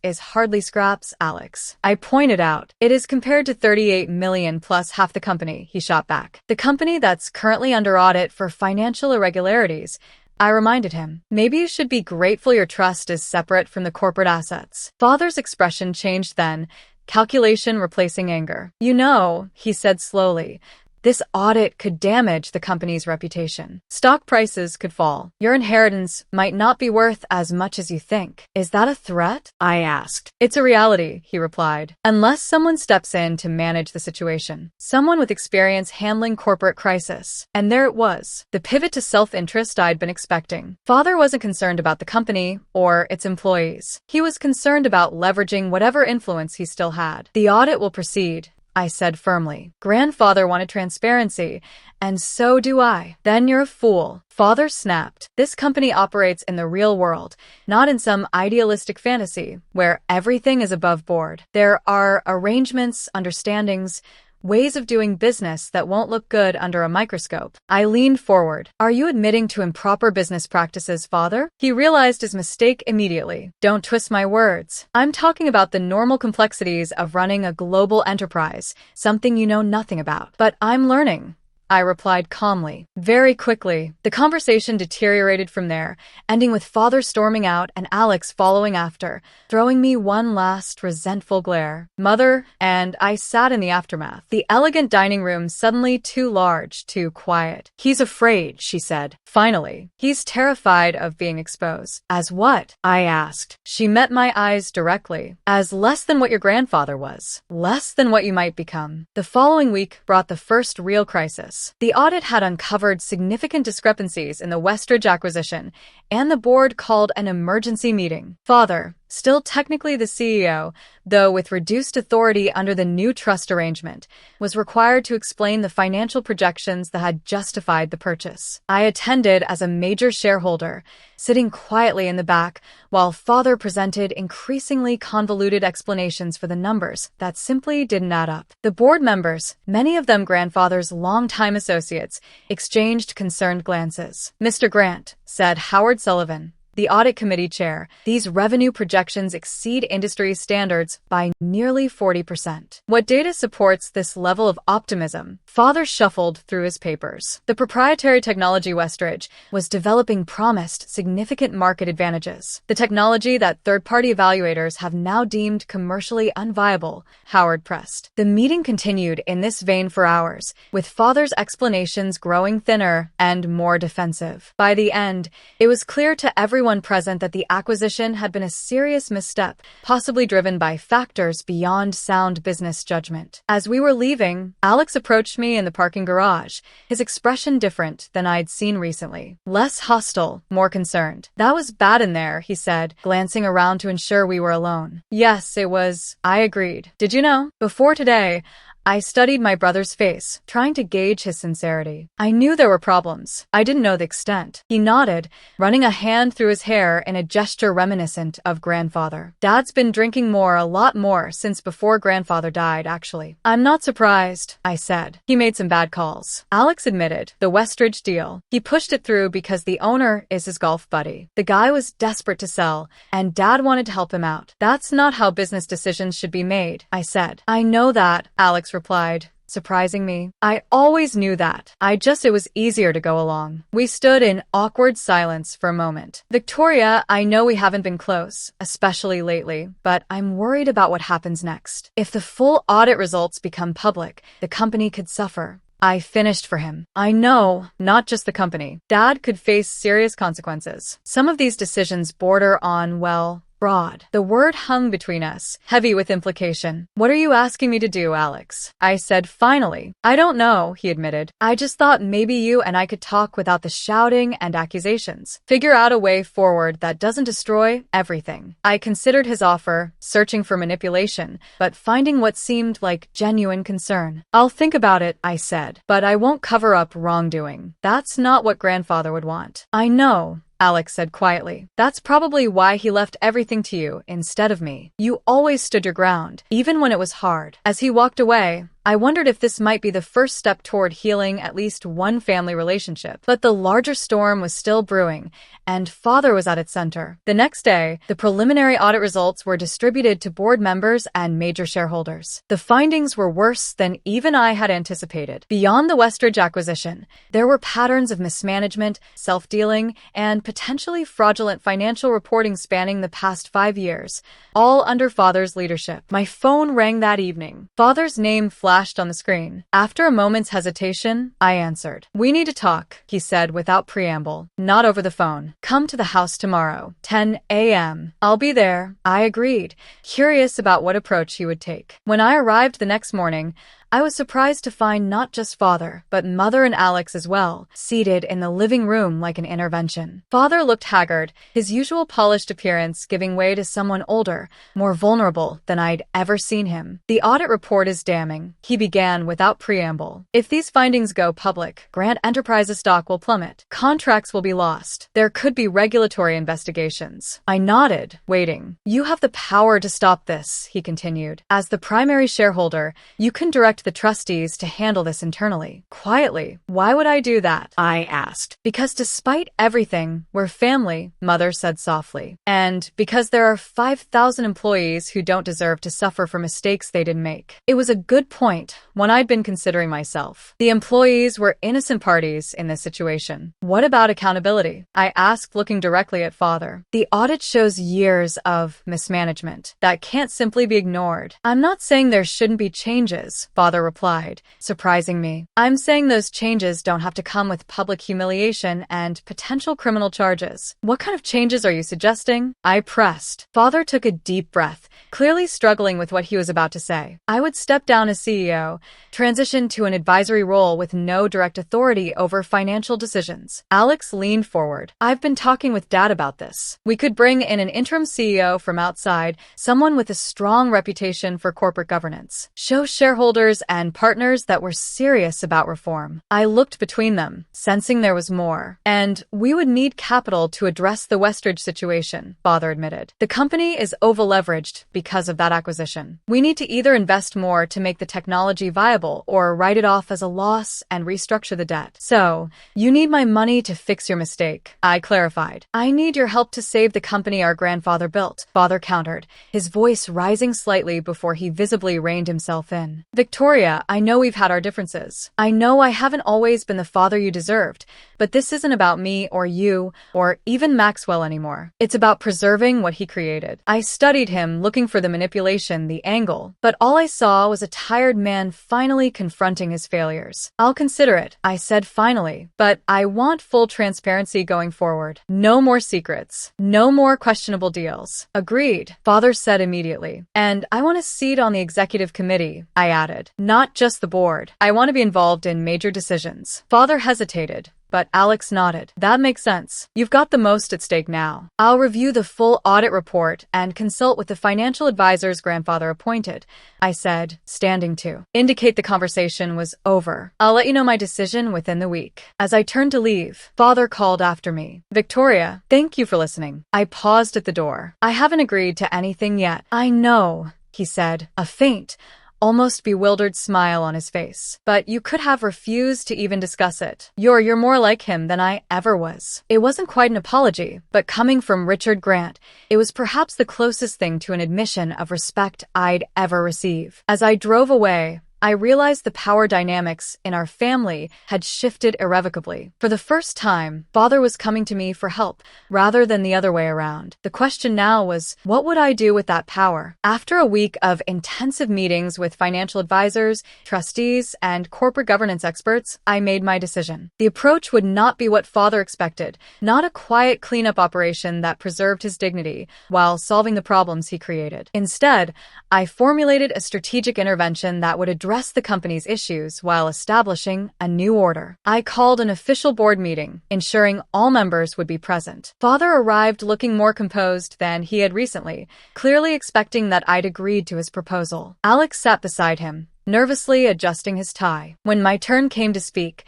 is hardly scraps, Alex. I pointed out. It is compared to $38 million plus half the company, he shot back. The company that's currently under audit for financial irregularities. I reminded him. Maybe you should be grateful your trust is separate from the corporate assets. Father's expression changed then, calculation replacing anger. You know, he said slowly, this audit could damage the company's reputation. Stock prices could fall. Your inheritance might not be worth as much as you think. Is that a threat? I asked. It's a reality, he replied. Unless someone steps in to manage the situation. Someone with experience handling corporate crisis. And there it was. The pivot to self-interest I'd been expecting. Father wasn't concerned about the company or its employees. He was concerned about leveraging whatever influence he still had. The audit will proceed, I said firmly. Grandfather wanted transparency, and so do I. Then you're a fool. Father snapped. This company operates in the real world, not in some idealistic fantasy where everything is above board. There are arrangements, understandings, ways of doing business that won't look good under a microscope. I leaned forward. Are you admitting to improper business practices, Father? He realized his mistake immediately. Don't twist my words. I'm talking about the normal complexities of running a global enterprise, something you know nothing about. But I'm learning, I replied calmly. Very quickly, the conversation deteriorated from there, ending with Father storming out and Alex following after, throwing me one last resentful glare. Mother and I sat in the aftermath. The elegant dining room suddenly too large, too quiet. He's afraid, she said. Finally, he's terrified of being exposed. As what? I asked. She met my eyes directly. As less than what your grandfather was. Less than what you might become. The following week brought the first real crisis. The audit had uncovered significant discrepancies in the Westridge acquisition, and the board called an emergency meeting. Father, still technically the CEO, though with reduced authority under the new trust arrangement, was required to explain the financial projections that had justified the purchase. I attended as a major shareholder, sitting quietly in the back, while father presented increasingly convoluted explanations for the numbers that simply didn't add up. The board members, many of them grandfather's longtime associates, exchanged concerned glances. "Mr. Grant," said Howard Sullivan, the audit committee chair, "these revenue projections exceed industry standards by nearly 40%. What data supports this level of optimism?" Father shuffled through his papers. The proprietary technology Westridge was developing promised significant market advantages. The technology that third-party evaluators have now deemed commercially unviable, Howard pressed. The meeting continued in this vein for hours, with father's explanations growing thinner and more defensive. By the end, it was clear to everyone present that the acquisition had been a serious misstep, possibly driven by factors beyond sound business judgment. As we were leaving, Alex approached me in the parking garage, his expression different than I'd seen recently. Less hostile, more concerned. "That was bad in there," he said, glancing around to ensure we were alone. "Yes, it was," I agreed. "Did you know? Before today, I studied my brother's face, trying to gauge his sincerity. I knew there were problems. I didn't know the extent." He nodded, running a hand through his hair in a gesture reminiscent of grandfather. "Dad's been drinking more, a lot more, since before grandfather died, actually." "I'm not surprised," I said. "He made some bad calls." Alex admitted, "The Westridge deal. He pushed it through because the owner is his golf buddy. The guy was desperate to sell, and Dad wanted to help him out. That's not how business decisions should be made," I said. "I know that," Alex replied, surprising me. "I always knew that. It was easier to go along." We stood in awkward silence for a moment. "Victoria, I know we haven't been close, especially lately, but I'm worried about what happens next. If the full audit results become public, the company could suffer." I finished for him. "I know, not just the company. Dad could face serious consequences. Some of these decisions border on, well, broad." The word hung between us, heavy with implication. "What are you asking me to do, Alex?" I said finally. "I don't know," he admitted. "I just thought maybe you and I could talk without the shouting and accusations. Figure out a way forward that doesn't destroy everything." I considered his offer, searching for manipulation, but finding what seemed like genuine concern. "I'll think about it," I said, "but I won't cover up wrongdoing. That's not what grandfather would want." "I know," Alex said quietly. "That's probably why he left everything to you instead of me. You always stood your ground, even when it was hard." As he walked away, I wondered if this might be the first step toward healing at least one family relationship. But the larger storm was still brewing, and father was at its center. The next day, the preliminary audit results were distributed to board members and major shareholders. The findings were worse than even I had anticipated. Beyond the Westridge acquisition, there were patterns of mismanagement, self-dealing, and potentially fraudulent financial reporting spanning the past 5 years, all under father's leadership. My phone rang that evening. Father's name flashed on the screen. After a moment's hesitation, I answered. "We need to talk," he said without preamble. "Not over the phone. Come to the house tomorrow, 10 a.m. "I'll be there," I agreed, curious about what approach he would take. When I arrived the next morning, I was surprised to find not just father, but mother and Alex as well, seated in the living room like an intervention. Father looked haggard, his usual polished appearance giving way to someone older, more vulnerable than I'd ever seen him. "The audit report is damning," he began without preamble. "If these findings go public, Grant Enterprises stock will plummet. Contracts will be lost. There could be regulatory investigations." I nodded, waiting. "You have the power to stop this," he continued. "As the primary shareholder, you can direct the trustees to handle this internally." Quietly. "Why would I do that?" I asked. "Because despite everything, we're family," mother said softly. "And because there are 5,000 employees who don't deserve to suffer for mistakes they didn't make." It was a good point, one I'd been considering myself. The employees were innocent parties in this situation. "What about accountability?" I asked, looking directly at father. "The audit shows years of mismanagement that can't simply be ignored." "I'm not saying there shouldn't be changes," father Father replied, surprising me. I'm saying those changes don't have to come with public humiliation and potential criminal charges. What kind of changes are you suggesting? I pressed. Father took a deep breath, clearly struggling with what he was about to say. I would step down as CEO, transition to an advisory role with no direct authority over financial decisions. Alex leaned forward. I've been talking with Dad about this. We could bring in an interim CEO from outside, someone with a strong reputation for corporate governance. Show shareholders and partners that we're serious about reform. I looked between them, sensing there was more. And we would need capital to address the Westridge situation, Father admitted. The company is over-leveraged because of that acquisition. We need to either invest more to make the technology viable or write it off as a loss and restructure the debt. So, you need my money to fix your mistake, I clarified. I need your help to save the company our grandfather built, Father countered, his voice rising slightly before he visibly reined himself in. Victoria, I know we've had our differences. I know I haven't always been the father you deserved, but this isn't about me or you or even Maxwell anymore. It's about preserving what he created. I studied him, looking for the manipulation, the angle, but all I saw was a tired man finally confronting his failures. I'll consider it, I said finally, but I want full transparency going forward. No more secrets. No more questionable deals. Agreed, Father said immediately. And I want a seat on the executive committee, I added. Not just the board. I want to be involved in major decisions. Father hesitated, but Alex nodded. That makes sense. You've got the most at stake now. I'll review the full audit report and consult with the financial advisors grandfather appointed, I said, standing to indicate the conversation was over. I'll let you know my decision within the week. As I turned to leave, Father called after me. Victoria, thank you for listening. I paused at the door. I haven't agreed to anything yet. I know, he said, a faint, almost bewildered smile on his face. But you could have refused to even discuss it. You're more like him than I ever was. It wasn't quite an apology, but coming from Richard Grant, it was perhaps the closest thing to an admission of respect I'd ever receive. As I drove away, I realized the power dynamics in our family had shifted irrevocably. For the first time, Father was coming to me for help, rather than the other way around. The question now was, what would I do with that power? After a week of intensive meetings with financial advisors, trustees, and corporate governance experts, I made my decision. The approach would not be what Father expected, not a quiet cleanup operation that preserved his dignity while solving the problems he created. Instead, I formulated a strategic intervention that would address the company's issues while establishing a new order. I called an official board meeting, ensuring all members would be present. Father arrived looking more composed than he had recently, clearly expecting that I'd agreed to his proposal. Alex sat beside him, nervously adjusting his tie. When my turn came to speak,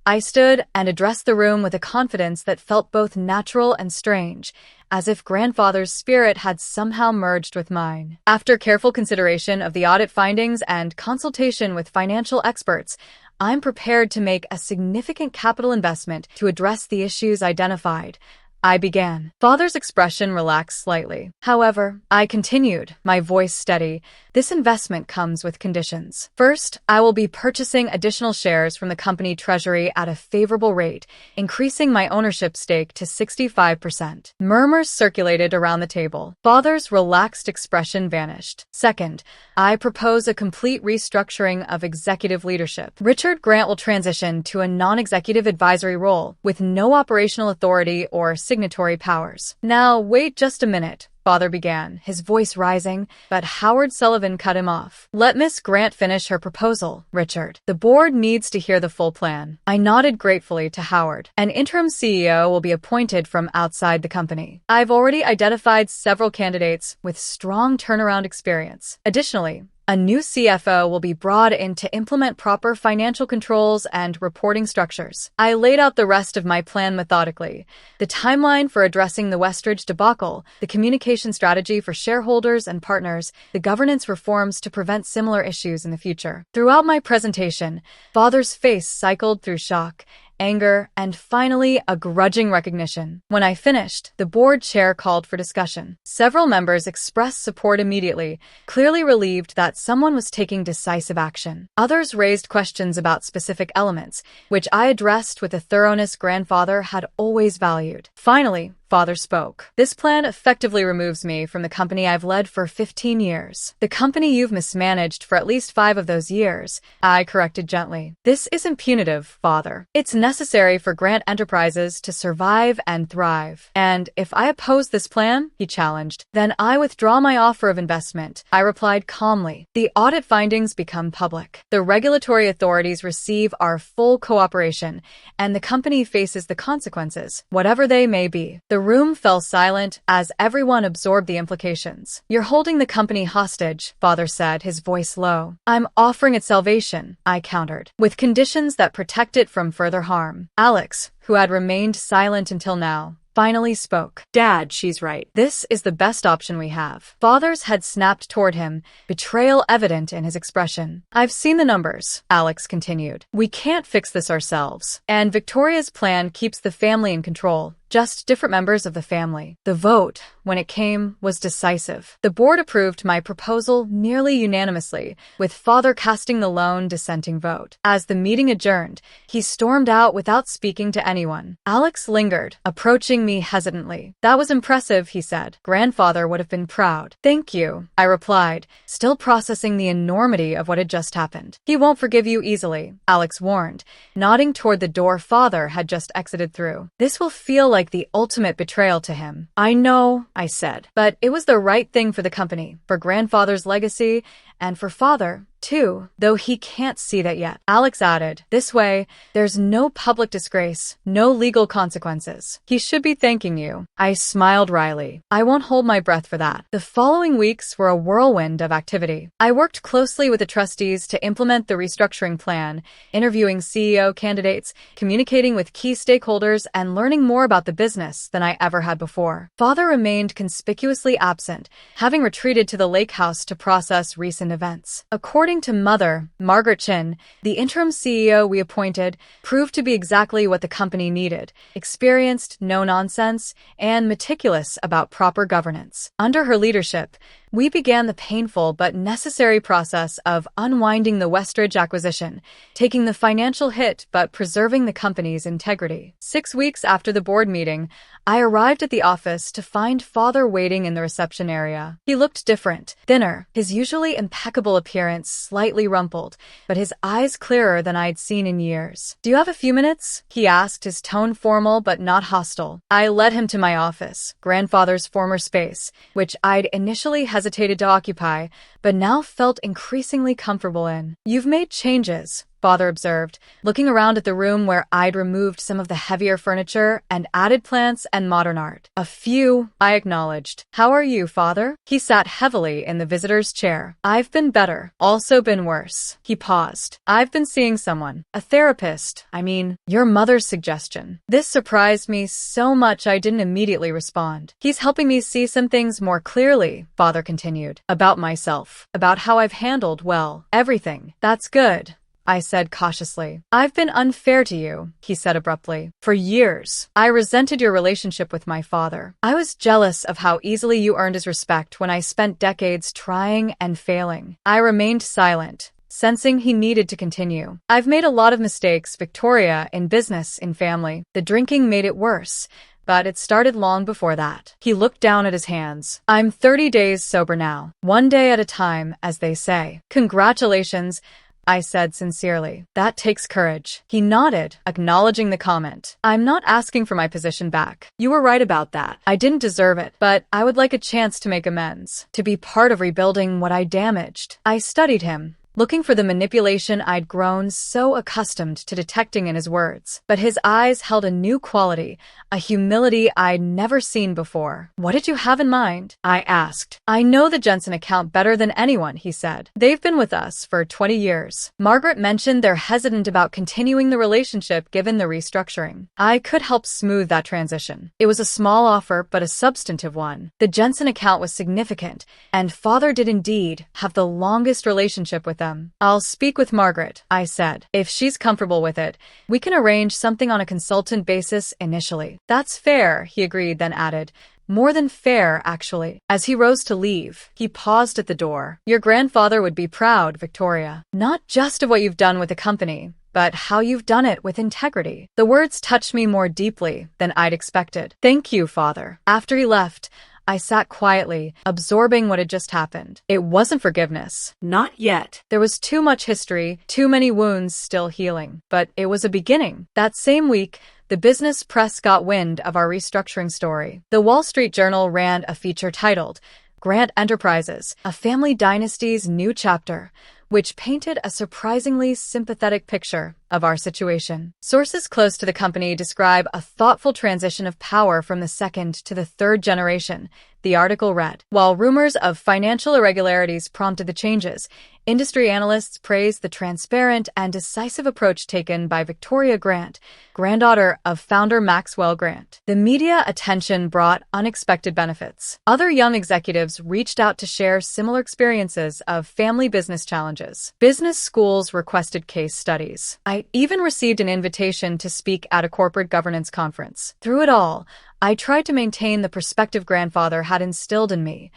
I stood and addressed the room with a confidence that felt both natural and strange, as if grandfather's spirit had somehow merged with mine. After careful consideration of the audit findings and consultation with financial experts, I'm prepared to make a significant capital investment to address the issues identified, I began. Father's expression relaxed slightly. However, I continued, my voice steady. This investment comes with conditions. First, I will be purchasing additional shares from the company treasury at a favorable rate, increasing my ownership stake to 65%. Murmurs circulated around the table. Father's relaxed expression vanished. Second, I propose a complete restructuring of executive leadership. Richard Grant will transition to a non-executive advisory role with no operational authority or signatory powers. Now, wait just a minute, Father began, his voice rising, but Howard Sullivan cut him off. Let Miss Grant finish her proposal, Richard. The board needs to hear the full plan. I nodded gratefully to Howard. An interim CEO will be appointed from outside the company. I've already identified several candidates with strong turnaround experience. Additionally, a new CFO will be brought in to implement proper financial controls and reporting structures. I laid out the rest of my plan methodically. The timeline for addressing the Westridge debacle, the communication strategy for shareholders and partners, the governance reforms to prevent similar issues in the future. Throughout my presentation, Father's face cycled through shock, anger, and finally a grudging recognition. When I finished, the board chair called for discussion. Several members expressed support immediately, clearly relieved that someone was taking decisive action. Others raised questions about specific elements, which I addressed with a thoroughness grandfather had always valued. Finally, Father spoke. This plan effectively removes me from the company I've led for 15 years. The company you've mismanaged for at least 5 of those years, I corrected gently. This isn't punitive, Father. It's necessary for Grant Enterprises to survive and thrive. And if I oppose this plan, he challenged, then I withdraw my offer of investment. I replied calmly. The audit findings become public. The regulatory authorities receive our full cooperation, and the company faces the consequences, whatever they may be. The room fell silent as everyone absorbed the implications. You're holding the company hostage, Father said, his voice low. I'm offering it salvation, I countered, with conditions that protect it from further harm. Alex, who had remained silent until now, finally spoke. Dad, she's right. This is the best option we have. Father's head snapped toward him, betrayal evident in his expression. I've seen the numbers, Alex continued. We can't fix this ourselves. And Victoria's plan keeps the family in control. Just different members of the family. The vote, when it came, was decisive. The board approved my proposal nearly unanimously, with Father casting the lone dissenting vote. As the meeting adjourned, he stormed out without speaking to anyone. Alex lingered, approaching me hesitantly. That was impressive, he said. Grandfather would have been proud. Thank you, I replied, still processing the enormity of what had just happened. He won't forgive you easily, Alex warned, nodding toward the door Father had just exited through. This will feel like the ultimate betrayal to him. I know, I said, but it was the right thing for the company, for Grandfather's legacy, and for Father, too, though he can't see that yet. Alex added, this way, there's no public disgrace, no legal consequences. He should be thanking you. I smiled wryly. I won't hold my breath for that. The following weeks were a whirlwind of activity. I worked closely with the trustees to implement the restructuring plan, interviewing CEO candidates, communicating with key stakeholders, and learning more about the business than I ever had before. Father remained conspicuously absent, having retreated to the lake house to process recent events. According to Mother, Margaret Chin, the interim CEO we appointed, proved to be exactly what the company needed: experienced, no-nonsense, and meticulous about proper governance. Under her leadership, we began the painful but necessary process of unwinding the Westridge acquisition, taking the financial hit but preserving the company's integrity. 6 weeks after the board meeting, I arrived at the office to find Father waiting in the reception area. He looked different, thinner, his usually impeccable appearance slightly rumpled, but his eyes clearer than I'd seen in years. Do you have a few minutes? He asked, his tone formal but not hostile. I led him to my office, Grandfather's former space, which I'd initially hesitated to occupy, but now felt increasingly comfortable in. You've made changes, Father observed, looking around at the room where I'd removed some of the heavier furniture and added plants and modern art. A few, I acknowledged. How are you, Father? He sat heavily in the visitor's chair. I've been better, also been worse. He paused. I've been seeing someone, a therapist. I mean, your mother's suggestion. This surprised me so much I didn't immediately respond. He's helping me see some things more clearly, Father continued. About myself, about how I've handled, well, everything. That's good, I said cautiously. I've been unfair to you, he said abruptly. For years, I resented your relationship with my father. I was jealous of how easily you earned his respect when I spent decades trying and failing. I remained silent, sensing he needed to continue. I've made a lot of mistakes, Victoria, in business, in family. The drinking made it worse, but it started long before that. He looked down at his hands. I'm 30 days sober now, one day at a time, as they say. Congratulations, I said sincerely. That takes courage. He nodded, acknowledging the comment. I'm not asking for my position back. You were right about that. I didn't deserve it, but I would like a chance to make amends, to be part of rebuilding what I damaged. I studied him, looking for the manipulation I'd grown so accustomed to detecting in his words. But his eyes held a new quality, a humility I'd never seen before. What did you have in mind? I asked. I know the Jensen account better than anyone, he said. They've been with us for 20 years. Margaret mentioned they're hesitant about continuing the relationship given the restructuring. I could help smooth that transition. It was a small offer, but a substantive one. The Jensen account was significant, and Father did indeed have the longest relationship with them. I'll speak with Margaret, I said. If she's comfortable with it, we can arrange something on a consultant basis initially. That's fair, he agreed, then added. More than fair, actually. As he rose to leave, he paused at the door. Your grandfather would be proud, Victoria. Not just of what you've done with the company, but how you've done it with integrity." The words touched me more deeply than I'd expected. "Thank you, Father." After he left, I sat quietly, absorbing what had just happened. It wasn't forgiveness. Not yet. There was too much history, too many wounds still healing. But it was a beginning. That same week, the business press got wind of our restructuring story. The Wall Street Journal ran a feature titled, "Grant Enterprises, A Family Dynasty's New Chapter," which painted a surprisingly sympathetic picture of our situation. Sources close to the company describe a thoughtful transition of power from the second to the third generation, the article read. While rumors of financial irregularities prompted the changes, industry analysts praised the transparent and decisive approach taken by Victoria Grant, granddaughter of founder Maxwell Grant. The media attention brought unexpected benefits. Other young executives reached out to share similar experiences of family business challenges. Business schools requested case studies. I even received an invitation to speak at a corporate governance conference. Through it all, I tried to maintain the perspective grandfather had instilled in me.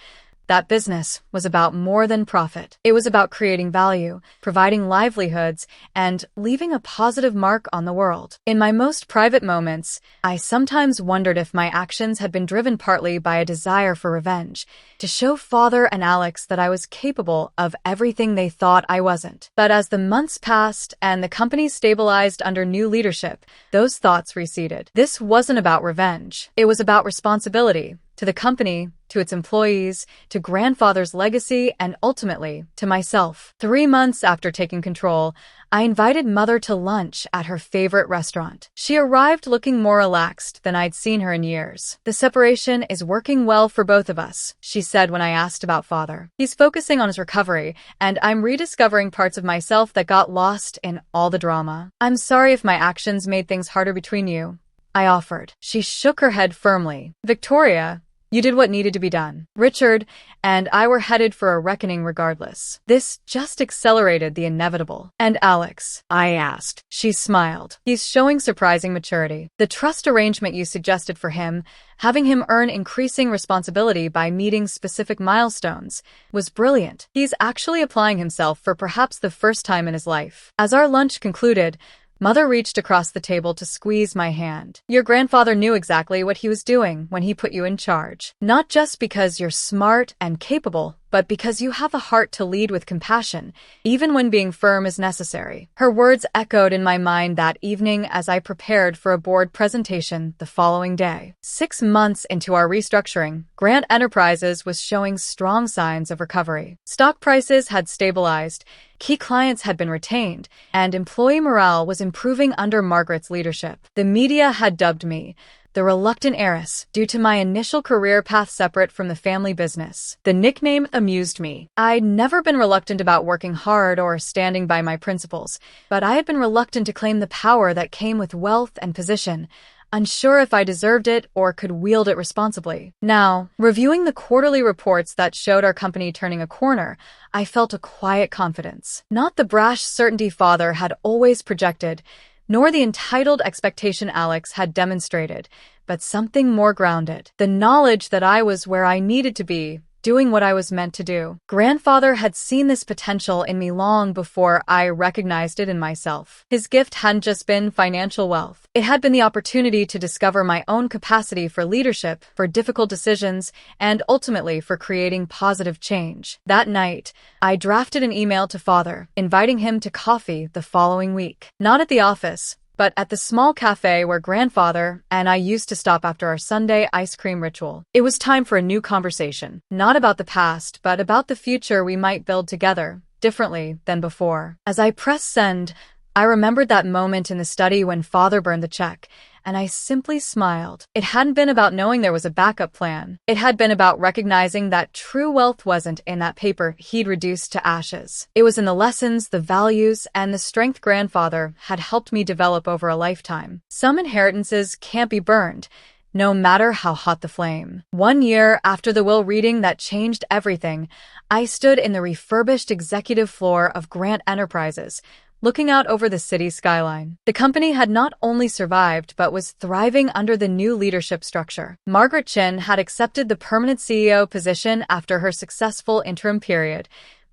That business was about more than profit. It was about creating value, providing livelihoods, and leaving a positive mark on the world. In my most private moments, I sometimes wondered if my actions had been driven partly by a desire for revenge, to show Father and Alex that I was capable of everything they thought I wasn't. But as the months passed and the company stabilized under new leadership, those thoughts receded. This wasn't about revenge. It was about responsibility. To the company, to its employees, to grandfather's legacy, and ultimately, to myself. 3 months after taking control, I invited Mother to lunch at her favorite restaurant. She arrived looking more relaxed than I'd seen her in years. "The separation is working well for both of us," she said when I asked about Father. "He's focusing on his recovery, and I'm rediscovering parts of myself that got lost in all the drama. I'm sorry if my actions made things harder between you," I offered. She shook her head firmly. "Victoria, you did what needed to be done. Richard and I were headed for a reckoning regardless. This just accelerated the inevitable." "And Alex?" I asked. She smiled. "He's showing surprising maturity. The trust arrangement you suggested for him, having him earn increasing responsibility by meeting specific milestones, was brilliant. He's actually applying himself for perhaps the first time in his life." As our lunch concluded, Mother reached across the table to squeeze my hand. "Your grandfather knew exactly what he was doing when he put you in charge. Not just because you're smart and capable, but because you have a heart to lead with compassion, even when being firm is necessary." Her words echoed in my mind that evening as I prepared for a board presentation the following day. 6 months into our restructuring, Grant Enterprises was showing strong signs of recovery. Stock prices had stabilized, key clients had been retained, and employee morale was improving under Margaret's leadership. The media had dubbed me the reluctant heiress, due to my initial career path separate from the family business. The nickname amused me. I'd never been reluctant about working hard or standing by my principles, but I had been reluctant to claim the power that came with wealth and position, unsure if I deserved it or could wield it responsibly. Now, reviewing the quarterly reports that showed our company turning a corner, I felt a quiet confidence. Not the brash certainty Father had always projected, nor the entitled expectation Alex had demonstrated, but something more grounded. The knowledge that I was where I needed to be, doing what I was meant to do. Grandfather had seen this potential in me long before I recognized it in myself. His gift hadn't just been financial wealth. It had been the opportunity to discover my own capacity for leadership, for difficult decisions, and ultimately for creating positive change. That night, I drafted an email to Father, inviting him to coffee the following week. Not at the office, but at the small cafe where Grandfather and I used to stop after our Sunday ice cream ritual. It was time for a new conversation, not about the past, but about the future we might build together, differently than before. As I pressed send, I remembered that moment in the study when Father burned the check, and I simply smiled. It hadn't been about knowing there was a backup plan. It had been about recognizing that true wealth wasn't in that paper he'd reduced to ashes. It was in the lessons, the values, and the strength Grandfather had helped me develop over a lifetime. Some inheritances can't be burned, no matter how hot the flame. 1 year after the will reading that changed everything, I stood in the refurbished executive floor of Grant Enterprises, looking out over the city skyline. The company had not only survived, but was thriving under the new leadership structure. Margaret Chin had accepted the permanent CEO position after her successful interim period,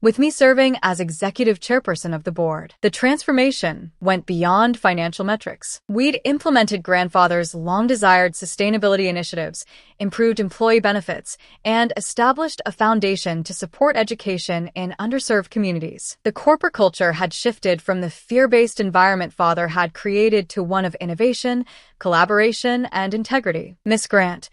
with me serving as executive chairperson of the board. The transformation went beyond financial metrics. We'd implemented grandfather's long-desired sustainability initiatives, improved employee benefits, and established a foundation to support education in underserved communities. The corporate culture had shifted from the fear-based environment father had created to one of innovation, collaboration, and integrity. Miss Grant,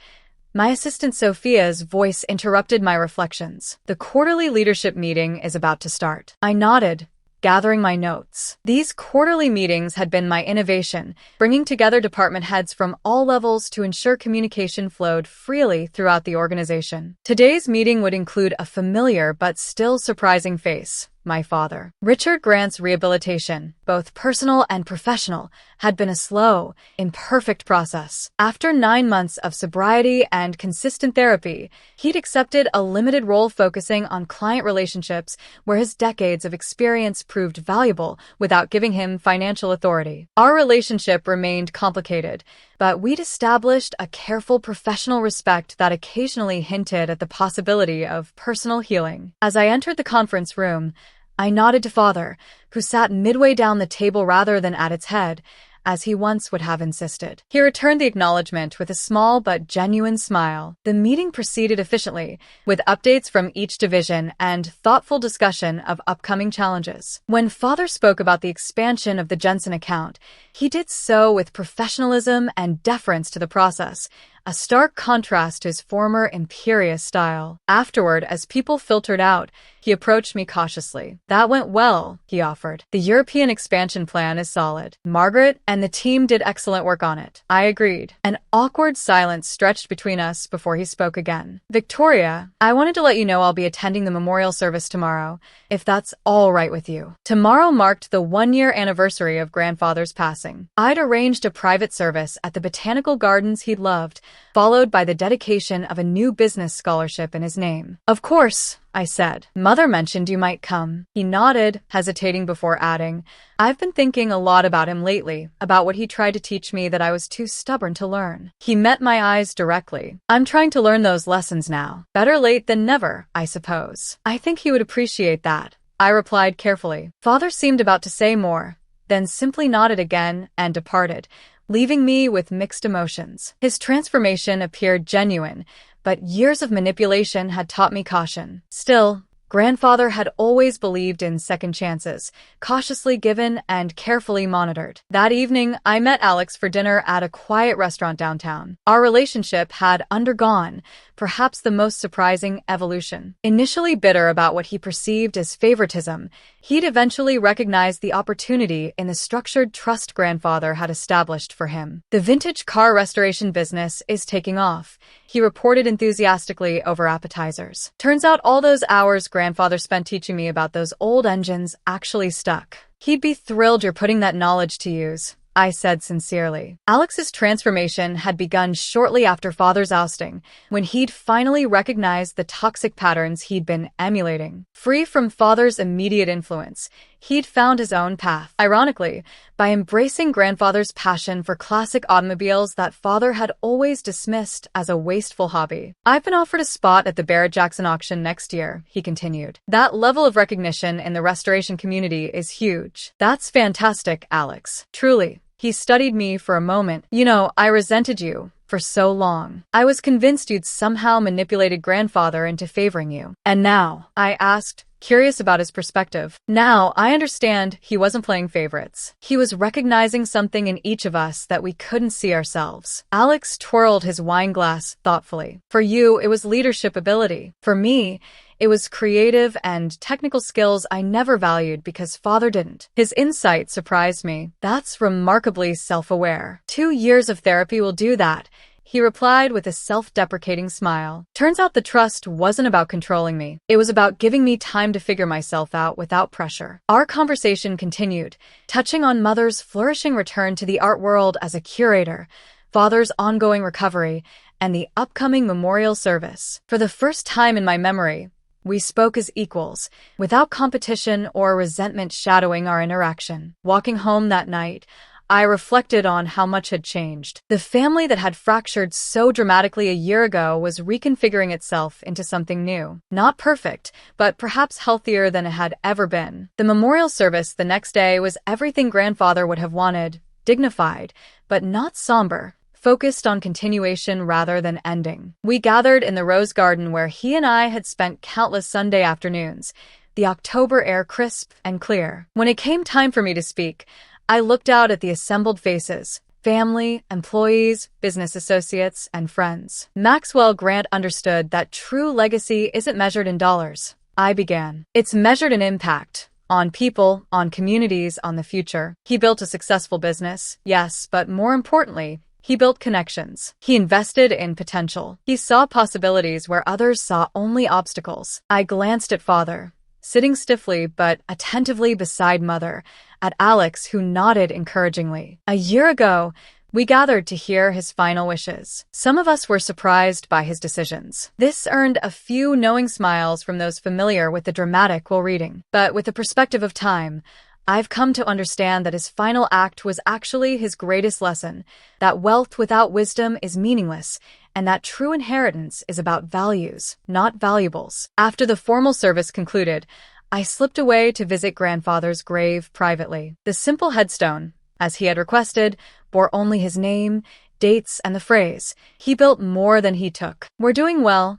my assistant Sophia's voice interrupted my reflections. The quarterly leadership meeting is about to start. I nodded, gathering my notes. These quarterly meetings had been my innovation, bringing together department heads from all levels to ensure communication flowed freely throughout the organization. Today's meeting would include a familiar but still surprising face. My father. Richard Grant's rehabilitation, both personal and professional, had been a slow, imperfect process. After 9 months of sobriety and consistent therapy, he'd accepted a limited role focusing on client relationships where his decades of experience proved valuable without giving him financial authority. Our relationship remained complicated, but we'd established a careful professional respect that occasionally hinted at the possibility of personal healing. As I entered the conference room, I nodded to Father, who sat midway down the table rather than at its head, as he once would have insisted. He returned the acknowledgement with a small but genuine smile. The meeting proceeded efficiently, with updates from each division and thoughtful discussion of upcoming challenges. When Father spoke about the expansion of the Jensen account, he did so with professionalism and deference to the process, a stark contrast to his former imperious style. Afterward, as people filtered out, he approached me cautiously. That went well, he offered. The European expansion plan is solid. Margaret and the team did excellent work on it. I agreed. An awkward silence stretched between us before he spoke again. Victoria, I wanted to let you know I'll be attending the memorial service tomorrow, if that's all right with you. Tomorrow marked the 1-year anniversary of grandfather's passing. I'd arranged a private service at the botanical gardens he'd loved, followed by the dedication of a new business scholarship in his name. Of course, I said. Mother mentioned you might come. He nodded, hesitating before adding, I've been thinking a lot about him lately, about what he tried to teach me that I was too stubborn to learn. He met my eyes directly. I'm trying to learn those lessons now. Better late than never, I suppose. I think he would appreciate that, I replied carefully. Father seemed about to say more, then simply nodded again and departed, leaving me with mixed emotions. His transformation appeared genuine, but years of manipulation had taught me caution. Still, grandfather had always believed in second chances, cautiously given and carefully monitored. That evening, I met Alex for dinner at a quiet restaurant downtown. Our relationship had undergone perhaps the most surprising evolution. Initially bitter about what he perceived as favoritism, he'd eventually recognized the opportunity in the structured trust grandfather had established for him. The vintage car restoration business is taking off, he reported enthusiastically over appetizers. Turns out all those hours grandfather spent teaching me about those old engines actually stuck. He'd be thrilled you're putting that knowledge to use, I said sincerely. Alex's transformation had begun shortly after Father's ousting, when he'd finally recognized the toxic patterns he'd been emulating. Free from Father's immediate influence, he'd found his own path. Ironically, by embracing grandfather's passion for classic automobiles that Father had always dismissed as a wasteful hobby. I've been offered a spot at the Barrett-Jackson auction next year, he continued. That level of recognition in the restoration community is huge. That's fantastic, Alex. Truly. He studied me for a moment. You know, I resented you for so long. I was convinced you'd somehow manipulated grandfather into favoring you. And now, I asked, curious about his perspective. Now, I understand he wasn't playing favorites. He was recognizing something in each of us that we couldn't see ourselves. Alex twirled his wine glass thoughtfully. For you, it was leadership ability. For me, it was creative and technical skills I never valued because Father didn't. His insight surprised me. That's remarkably self-aware. 2 years of therapy will do that, he replied with a self-deprecating smile. Turns out the trust wasn't about controlling me. It was about giving me time to figure myself out without pressure. Our conversation continued, touching on Mother's flourishing return to the art world as a curator, Father's ongoing recovery, and the upcoming memorial service. For the first time in my memory, we spoke as equals, without competition or resentment shadowing our interaction. Walking home that night, I reflected on how much had changed. The family that had fractured so dramatically a year ago was reconfiguring itself into something new. Not perfect, but perhaps healthier than it had ever been. The memorial service the next day was everything grandfather would have wanted, dignified, but not somber, focused on continuation rather than ending. We gathered in the rose garden where he and I had spent countless Sunday afternoons, the October air crisp and clear. When it came time for me to speak, I looked out at the assembled faces, family, employees, business associates, and friends. Maxwell Grant understood that true legacy isn't measured in dollars. I began. It's measured in impact. On people, on communities, on the future. He built a successful business, yes, but more importantly, he built connections. He invested in potential. He saw possibilities where others saw only obstacles. I glanced at father, sitting stiffly but attentively beside mother, at Alex, who nodded encouragingly. A year ago, we gathered to hear his final wishes. Some of us were surprised by his decisions. This earned a few knowing smiles from those familiar with the dramatic while reading. But with the perspective of time, I've come to understand that his final act was actually his greatest lesson, that wealth without wisdom is meaningless, and that true inheritance is about values, not valuables. After the formal service concluded, I slipped away to visit grandfather's grave privately. The simple headstone, as he had requested, bore only his name, dates, and the phrase, "He built more than he took." "We're doing well,"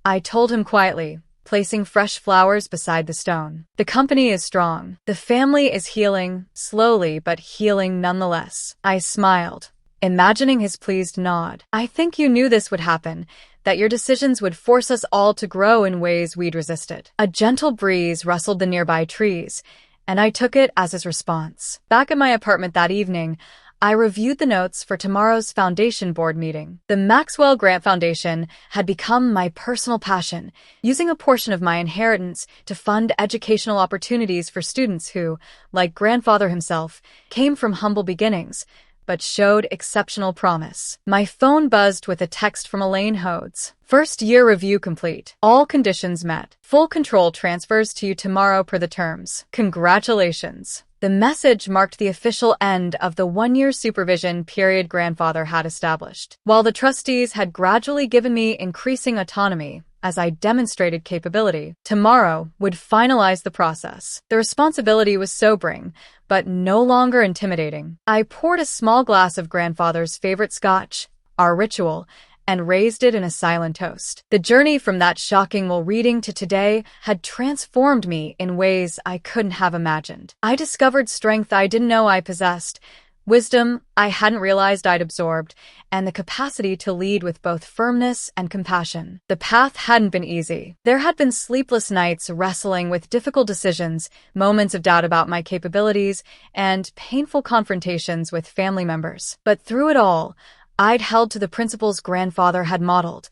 I told him quietly, placing fresh flowers beside the stone. "The company is strong. The family is healing, slowly but healing nonetheless." I smiled, imagining his pleased nod. "I think you knew this would happen, that your decisions would force us all to grow in ways we'd resisted." A gentle breeze rustled the nearby trees, and I took it as his response. Back at my apartment that evening, I reviewed the notes for tomorrow's foundation board meeting. The Maxwell Grant Foundation had become my personal passion, using a portion of my inheritance to fund educational opportunities for students who, like grandfather himself, came from humble beginnings, but showed exceptional promise. My phone buzzed with a text from Elaine Hodes. "First year review complete. All conditions met. Full control transfers to you tomorrow per the terms. Congratulations." The message marked the official end of the one-year supervision period grandfather had established. While the trustees had gradually given me increasing autonomy, as I demonstrated capability, tomorrow would finalize the process. The responsibility was sobering, but no longer intimidating. I poured a small glass of grandfather's favorite scotch, our ritual, and raised it in a silent toast. The journey from that shocking while reading to today had transformed me in ways I couldn't have imagined. I discovered strength I didn't know I possessed, wisdom I hadn't realized I'd absorbed, and the capacity to lead with both firmness and compassion. The path hadn't been easy. There had been sleepless nights wrestling with difficult decisions, moments of doubt about my capabilities, and painful confrontations with family members. But through it all, I'd held to the principles grandfather had modeled: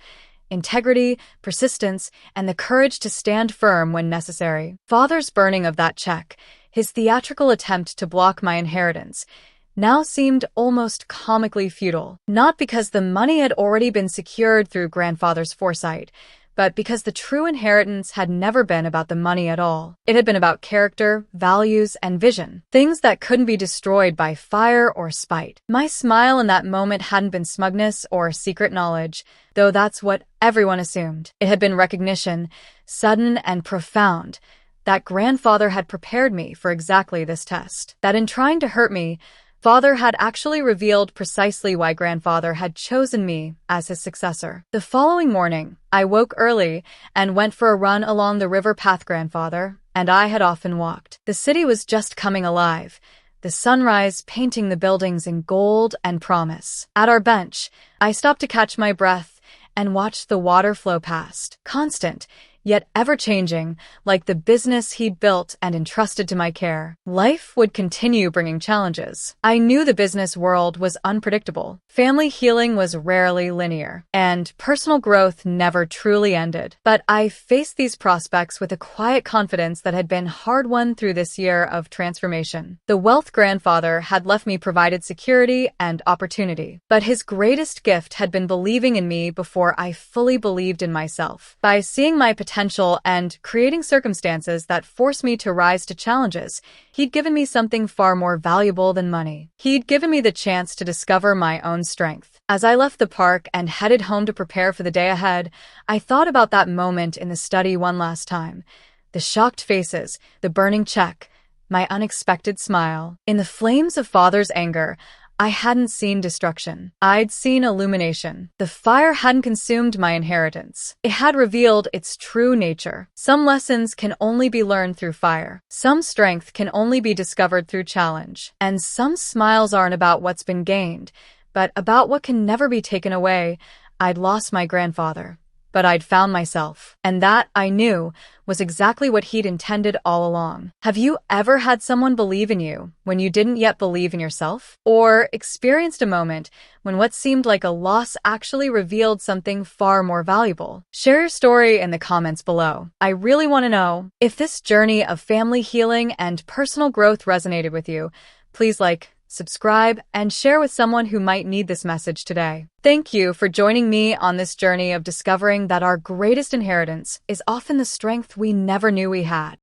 integrity, persistence, and the courage to stand firm when necessary. Father's burning of that check, his theatrical attempt to block my inheritance, now seemed almost comically futile. Not because the money had already been secured through grandfather's foresight, but because the true inheritance had never been about the money at all. It had been about character, values, and vision, things that couldn't be destroyed by fire or spite. My smile in that moment hadn't been smugness or secret knowledge, though that's what everyone assumed. It had been recognition, sudden and profound, that grandfather had prepared me for exactly this test. That in trying to hurt me, Father had actually revealed precisely why grandfather had chosen me as his successor. The following morning, I woke early and went for a run along the river path grandfather and I had often walked. The city was just coming alive, the sunrise painting the buildings in gold and promise. At our bench, I stopped to catch my breath and watched the water flow past, constant, yet ever-changing, like the business he'd built and entrusted to my care. Life would continue bringing challenges. I knew the business world was unpredictable. Family healing was rarely linear, and personal growth never truly ended. But I faced these prospects with a quiet confidence that had been hard-won through this year of transformation. The wealth grandfather had left me provided security and opportunity, but his greatest gift had been believing in me before I fully believed in myself. By seeing my potential potential and creating circumstances that forced me to rise to challenges. He'd given me something far more valuable than money. He'd given me the chance to discover my own strength. As I left the park and headed home to prepare for the day ahead, I thought about that moment in the study one last time. The shocked faces, the burning check, my unexpected smile. In the flames of Father's anger, I hadn't seen destruction. I'd seen illumination. The fire hadn't consumed my inheritance. It had revealed its true nature. Some lessons can only be learned through fire. Some strength can only be discovered through challenge. And some smiles aren't about what's been gained, but about what can never be taken away. I'd lost my grandfather, but I'd found myself. And that, I knew, was exactly what he'd intended all along. Have you ever had someone believe in you when you didn't yet believe in yourself? Or experienced a moment when what seemed like a loss actually revealed something far more valuable? Share your story in the comments below. I really want to know. If this journey of family healing and personal growth resonated with you, please like, subscribe, and share with someone who might need this message today. Thank you for joining me on this journey of discovering that our greatest inheritance is often the strength we never knew we had.